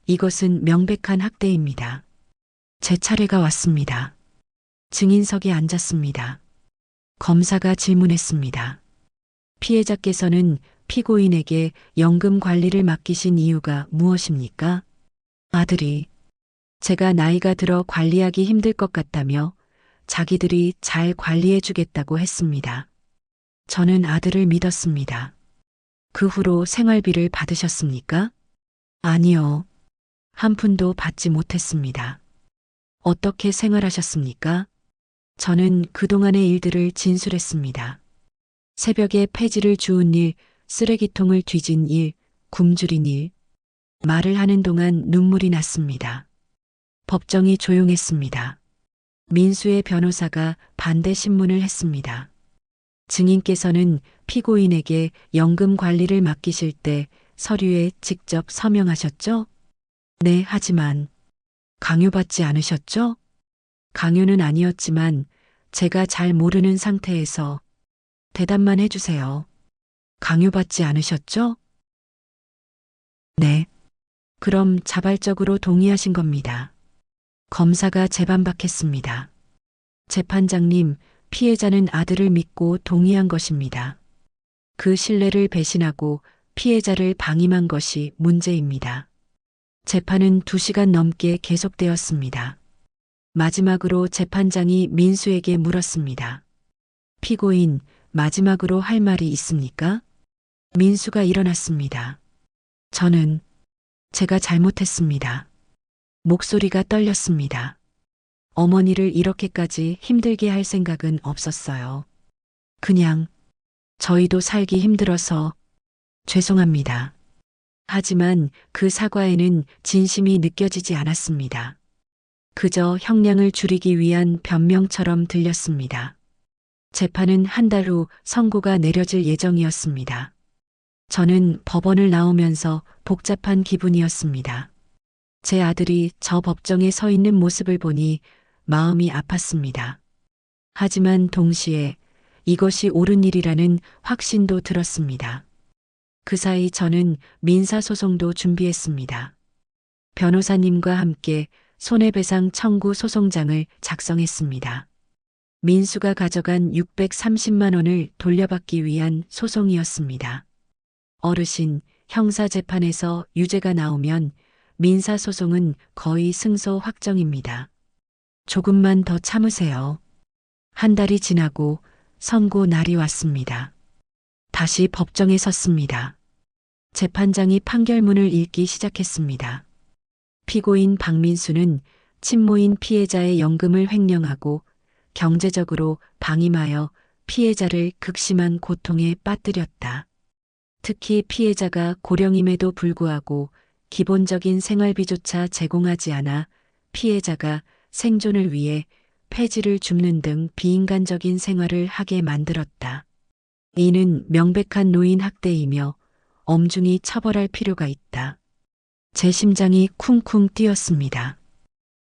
이것은 명백한 학대입니다. 제 차례가 왔습니다. 증인석에 앉았습니다. 검사가 질문했습니다. 피해자께서는 피고인에게 연금 관리를 맡기신 이유가 무엇입니까? 아들이 제가 나이가 들어 관리하기 힘들 것 같다며 자기들이 잘 관리해 주겠다고 했습니다. 저는 아들을 믿었습니다. 그 후로 생활비를 받으셨습니까? 아니요. 한 푼도 받지 못했습니다. 어떻게 생활하셨습니까? 저는 그동안의 일들을 진술했습니다. 새벽에 폐지를 주운 일, 쓰레기통을 뒤진 일, 굶주린 일. 말을 하는 동안 눈물이 났습니다. 법정이 조용했습니다. 민수의 변호사가 반대 신문을 했습니다. 증인께서는 피고인에게 연금 관리를 맡기실 때 서류에 직접 서명하셨죠? 네, 하지만 강요받지 않으셨죠? 강요는 아니었지만 제가 잘 모르는 상태에서 대답만 해주세요. 강요받지 않으셨죠? 네. 그럼 자발적으로 동의하신 겁니다. 검사가 재반박했습니다. 재판장님, 피해자는 아들을 믿고 동의한 것입니다. 그 신뢰를 배신하고 피해자를 방임한 것이 문제입니다. 재판은 2시간 넘게 계속되었습니다. 마지막으로 재판장이 민수에게 물었습니다. 피고인, 마지막으로 할 말이 있습니까? 민수가 일어났습니다. 제가 잘못했습니다. 목소리가 떨렸습니다. 어머니를 이렇게까지 힘들게 할 생각은 없었어요. 그냥 저희도 살기 힘들어서 죄송합니다. 하지만 그 사과에는 진심이 느껴지지 않았습니다. 그저 형량을 줄이기 위한 변명처럼 들렸습니다. 재판은 한 달 후 선고가 내려질 예정이었습니다. 저는 법원을 나오면서 복잡한 기분이었습니다. 제 아들이 저 법정에 서 있는 모습을 보니 마음이 아팠습니다. 하지만 동시에 이것이 옳은 일이라는 확신도 들었습니다. 그 사이 저는 민사소송도 준비했습니다. 변호사님과 함께 손해배상 청구 소송장을 작성했습니다. 민수가 가져간 630만 원을 돌려받기 위한 소송이었습니다. 어르신, 형사재판에서 유죄가 나오면 민사소송은 거의 승소 확정입니다. 조금만 더 참으세요. 한 달이 지나고 선고 날이 왔습니다. 다시 법정에 섰습니다. 재판장이 판결문을 읽기 시작했습니다. 피고인 박민수는 친모인 피해자의 연금을 횡령하고 경제적으로 방임하여 피해자를 극심한 고통에 빠뜨렸다. 특히 피해자가 고령임에도 불구하고 기본적인 생활비조차 제공하지 않아 피해자가 생존을 위해 폐지를 줍는 등 비인간적인 생활을 하게 만들었다. 이는 명백한 노인 학대이며 엄중히 처벌할 필요가 있다. 제 심장이 쿵쿵 뛰었습니다.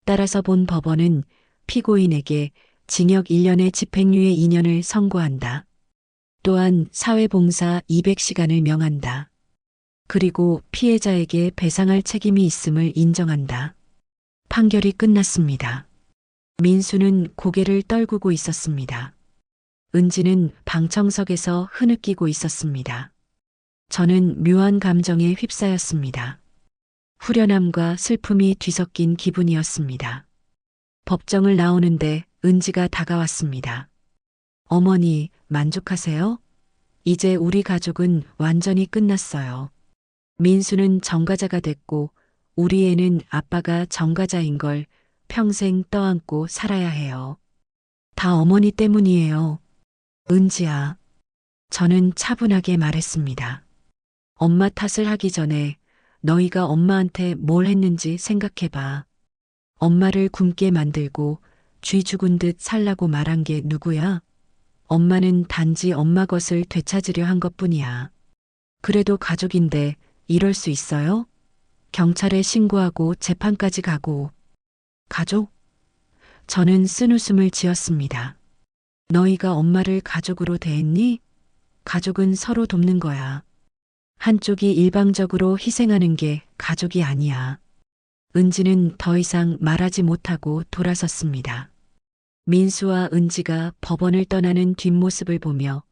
따라서 본 법원은 피고인에게 징역 1년에 집행유예 2년을 선고한다. 또한 사회봉사 200시간을 명한다. 그리고 피해자에게 배상할 책임이 있음을 인정한다. 판결이 끝났습니다. 민수는 고개를 떨구고 있었습니다. 은지는 방청석에서 흐느끼고 있었습니다. 저는 묘한 감정에 휩싸였습니다. 후련함과 슬픔이 뒤섞인 기분이었습니다. 법정을 나오는데 은지가 다가왔습니다. 어머니, 만족하세요? 이제 우리 가족은 완전히 끝났어요. 민수는 전과자가 됐고 우리 애는 아빠가 전과자인 걸 평생 떠안고 살아야 해요. 다 어머니 때문이에요. 은지야. 저는 차분하게 말했습니다. 엄마 탓을 하기 전에 너희가 엄마한테 뭘 했는지 생각해봐. 엄마를 굶게 만들고 쥐 죽은 듯 살라고 말한 게 누구야? 엄마는 단지 엄마 것을 되찾으려 한 것뿐이야. 그래도 가족인데 이럴 수 있어요? 경찰에 신고하고 재판까지 가고. 가족? 저는 쓴웃음을 지었습니다. 너희가 엄마를 가족으로 대했니? 가족은 서로 돕는 거야. 한쪽이 일방적으로 희생하는 게 가족이 아니야. 은지는 더 이상 말하지 못하고 돌아섰습니다. 민수와 은지가 법원을 떠나는 뒷모습을 보며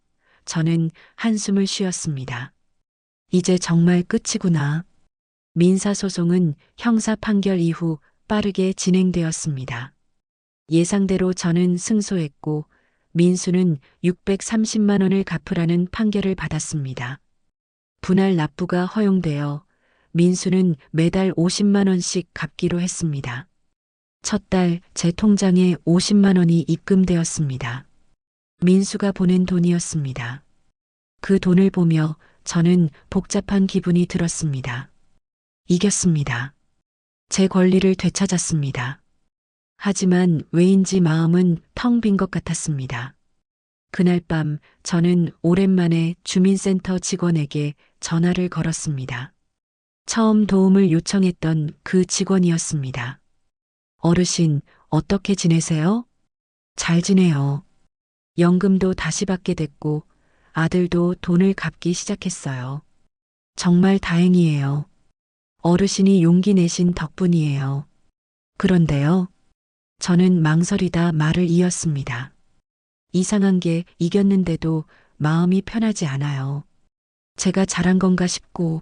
저는 한숨을 쉬었습니다. 이제 정말 끝이구나. 민사소송은 형사 판결 이후 빠르게 진행되었습니다. 예상대로 저는 승소했고 민수는 630만 원을 갚으라는 판결을 받았습니다. 분할 납부가 허용되어 민수는 매달 50만 원씩 갚기로 했습니다. 첫 달 제 통장에 50만 원이 입금되었습니다. 민수가 보낸 돈이었습니다. 그 돈을 보며 저는 복잡한 기분이 들었습니다. 이겼습니다. 제 권리를 되찾았습니다. 하지만 왜인지 마음은 텅 빈 것 같았습니다. 그날 밤 저는 오랜만에 주민센터 직원에게 전화를 걸었습니다. 처음 도움을 요청했던 그 직원이었습니다. 어르신, 어떻게 지내세요? 잘 지내요. 연금도 다시 받게 됐고 아들도 돈을 갚기 시작했어요. 정말 다행이에요. 어르신이 용기 내신 덕분이에요. 그런데요. 저는 망설이다 말을 이었습니다. 이상한 게 이겼는데도 마음이 편하지 않아요. 제가 잘한 건가 싶고,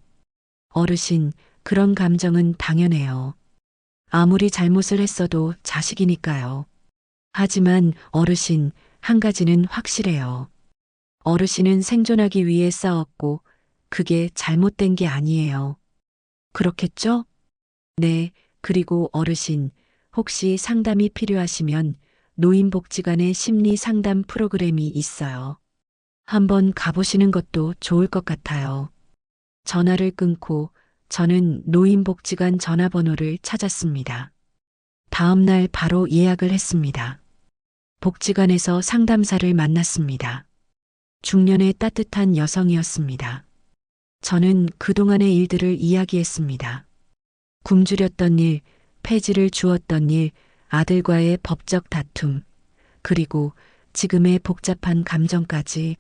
어르신, 그런 감정은 당연해요. 아무리 잘못을 했어도 자식이니까요. 하지만 어르신, 한 가지는 확실해요. 어르신은 생존하기 위해 싸웠고, 그게 잘못된 게 아니에요. 그렇겠죠? 네, 그리고 어르신, 혹시 상담이 필요하시면 노인복지관의 심리 상담 프로그램이 있어요. 한번 가보시는 것도 좋을 것 같아요. 전화를 끊고 저는 노인복지관 전화번호를 찾았습니다. 다음 날 바로 예약을 했습니다. 복지관에서 상담사를 만났습니다. 중년의 따뜻한 여성이었습니다. 저는 그동안의 일들을 이야기했습니다. 굶주렸던 일, 폐지를 주었던 일, 아들과의 법적 다툼, 그리고 지금의 복잡한 감정까지.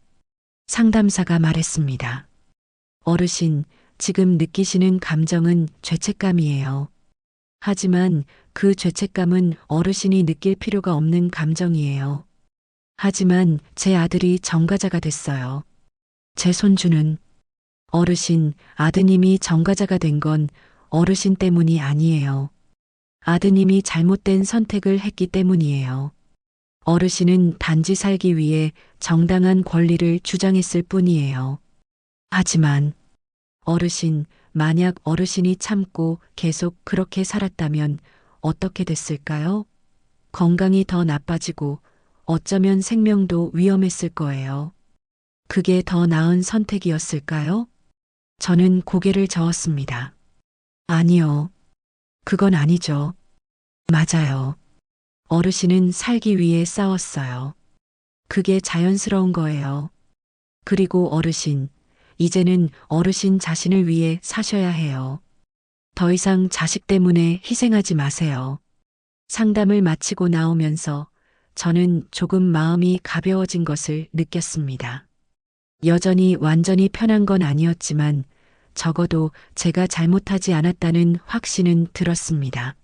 상담사가 말했습니다. 어르신, 지금 느끼시는 감정은 죄책감이에요. 하지만 그 죄책감은 어르신이 느낄 필요가 없는 감정이에요. 하지만 제 아들이 전과자가 됐어요. 제 손주는 어르신, 아드님이 전과자가 된 건 어르신 때문이 아니에요. 아드님이 잘못된 선택을 했기 때문이에요. 어르신은 단지 살기 위해 정당한 권리를 주장했을 뿐이에요. 하지만 어르신, 만약 어르신이 참고 계속 그렇게 살았다면 어떻게 됐을까요? 건강이 더 나빠지고 어쩌면 생명도 위험했을 거예요. 그게 더 나은 선택이었을까요? 저는 고개를 저었습니다. 아니요. 그건 아니죠. 맞아요. 어르신은 살기 위해 싸웠어요. 그게 자연스러운 거예요. 그리고 어르신, 이제는 어르신 자신을 위해 사셔야 해요. 더 이상 자식 때문에 희생하지 마세요. 상담을 마치고 나오면서 저는 조금 마음이 가벼워진 것을 느꼈습니다. 여전히 완전히 편한 건 아니었지만 적어도 제가 잘못하지 않았다는 확신은 들었습니다.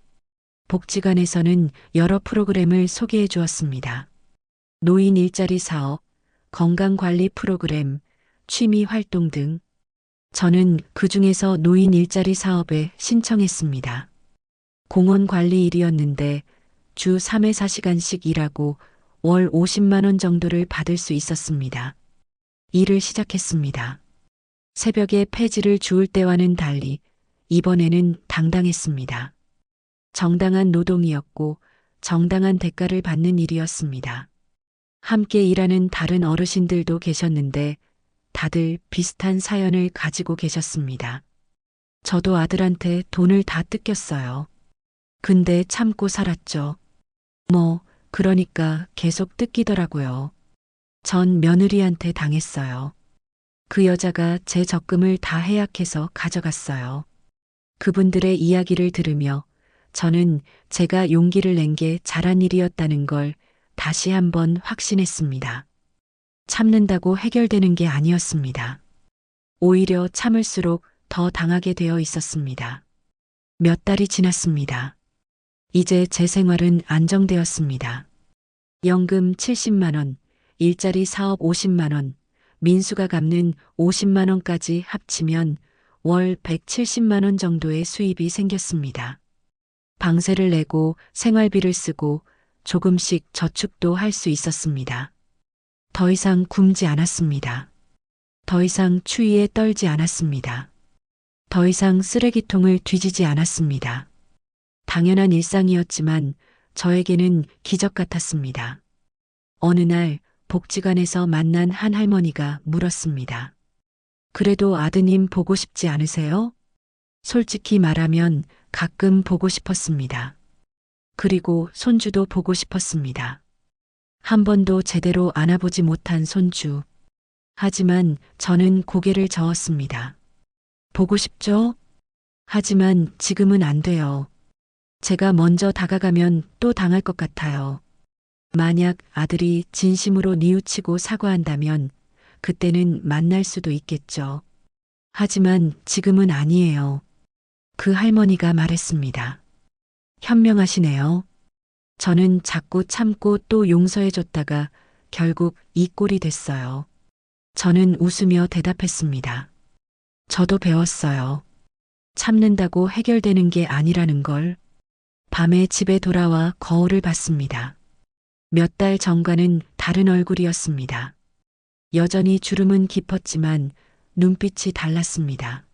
복지관에서는 여러 프로그램을 소개해 주었습니다. 노인 일자리 사업, 건강관리 프로그램, 취미 활동 등. 저는 그 중에서 노인 일자리 사업에 신청했습니다. 공원 관리 일이었는데 주 3회 4시간씩 일하고 월 50만 원 정도를 받을 수 있었습니다. 일을 시작했습니다. 새벽에 폐지를 주울 때와는 달리 이번에는 당당했습니다. 정당한 노동이었고 정당한 대가를 받는 일이었습니다. 함께 일하는 다른 어르신들도 계셨는데 다들 비슷한 사연을 가지고 계셨습니다. 저도 아들한테 돈을 다 뜯겼어요. 근데 참고 살았죠. 그러니까 계속 뜯기더라고요. 전 며느리한테 당했어요. 그 여자가 제 적금을 다 해약해서 가져갔어요. 그분들의 이야기를 들으며 저는 제가 용기를 낸 게 잘한 일이었다는 걸 다시 한번 확신했습니다. 참는다고 해결되는 게 아니었습니다. 오히려 참을수록 더 당하게 되어 있었습니다. 몇 달이 지났습니다. 이제 제 생활은 안정되었습니다. 연금 70만 원, 일자리 사업 50만 원, 민수가 갚는 50만 원까지 합치면 월 170만 원 정도의 수입이 생겼습니다. 방세를 내고 생활비를 쓰고 조금씩 저축도 할 수 있었습니다. 더 이상 굶지 않았습니다. 더 이상 추위에 떨지 않았습니다. 더 이상 쓰레기통을 뒤지지 않았습니다. 당연한 일상이었지만 저에게는 기적 같았습니다. 어느 날 복지관에서 만난 한 할머니가 물었습니다. 그래도 아드님 보고 싶지 않으세요? 솔직히 말하면 가끔 보고 싶었습니다. 그리고 손주도 보고 싶었습니다. 한 번도 제대로 안아보지 못한 손주. 하지만 저는 고개를 저었습니다. 보고 싶죠? 하지만 지금은 안 돼요. 제가 먼저 다가가면 또 당할 것 같아요. 만약 아들이 진심으로 뉘우치고 사과한다면 그때는 만날 수도 있겠죠. 하지만 지금은 아니에요. 그 할머니가 말했습니다. 현명하시네요. 저는 자꾸 참고 또 용서해줬다가 결국 이 꼴이 됐어요. 저는 웃으며 대답했습니다. 저도 배웠어요. 참는다고 해결되는 게 아니라는 걸. 밤에 집에 돌아와 거울을 봤습니다. 몇 달 전과는 다른 얼굴이었습니다. 여전히 주름은 깊었지만 눈빛이 달랐습니다.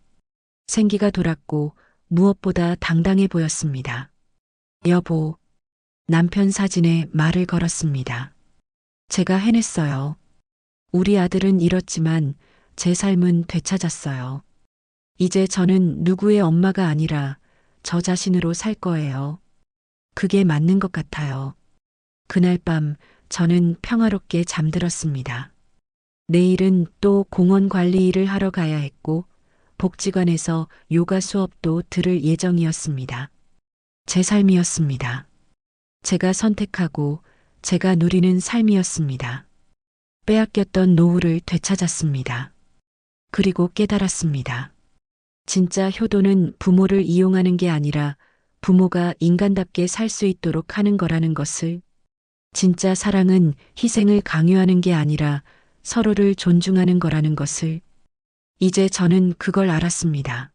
생기가 돌았고 무엇보다 당당해 보였습니다. 여보, 남편 사진에 말을 걸었습니다. 제가 해냈어요. 우리 아들은 잃었지만 제 삶은 되찾았어요. 이제 저는 누구의 엄마가 아니라 저 자신으로 살 거예요. 그게 맞는 것 같아요. 그날 밤 저는 평화롭게 잠들었습니다. 내일은 또 공원 관리 일을 하러 가야 했고 복지관에서 요가 수업도 들을 예정이었습니다. 제 삶이었습니다. 제가 선택하고 제가 누리는 삶이었습니다. 빼앗겼던 노후를 되찾았습니다. 그리고 깨달았습니다. 진짜 효도는 부모를 이용하는 게 아니라 부모가 인간답게 살 수 있도록 하는 거라는 것을, 진짜 사랑은 희생을 강요하는 게 아니라 서로를 존중하는 거라는 것을, 이제 저는 그걸 알았습니다.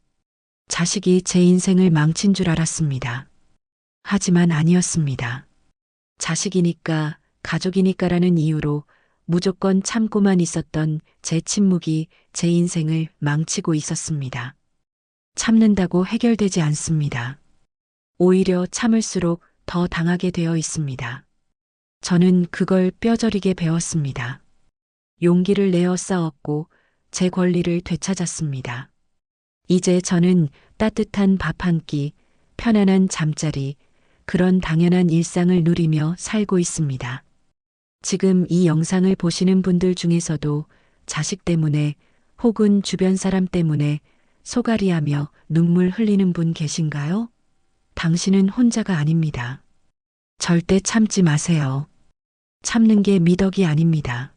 자식이 제 인생을 망친 줄 알았습니다. 하지만 아니었습니다. 자식이니까, 가족이니까라는 이유로 무조건 참고만 있었던 제 침묵이 제 인생을 망치고 있었습니다. 참는다고 해결되지 않습니다. 오히려 참을수록 더 당하게 되어 있습니다. 저는 그걸 뼈저리게 배웠습니다. 용기를 내어 싸웠고 제 권리를 되찾았습니다. 이제 저는 따뜻한 밥 한 끼, 편안한 잠자리, 그런 당연한 일상을 누리며 살고 있습니다. 지금 이 영상을 보시는 분들 중에서도 자식 때문에 혹은 주변 사람 때문에 소갈이하며 눈물 흘리는 분 계신가요? 당신은 혼자가 아닙니다. 절대 참지 마세요. 참는 게 미덕이 아닙니다.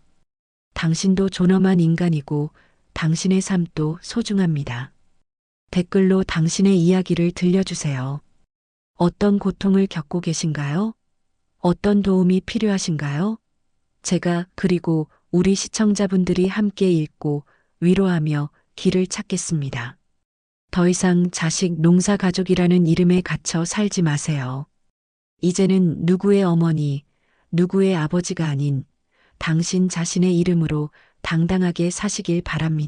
당신도 존엄한 인간이고 당신의 삶도 소중합니다. 댓글로 당신의 이야기를 들려주세요. 어떤 고통을 겪고 계신가요? 어떤 도움이 필요하신가요? 제가 그리고 우리 시청자분들이 함께 읽고 위로하며 길을 찾겠습니다. 더 이상 자식 농사 가족이라는 이름에 갇혀 살지 마세요. 이제는 누구의 어머니, 누구의 아버지가 아닌 당신 자신의 이름으로 당당하게 사시길 바랍니다.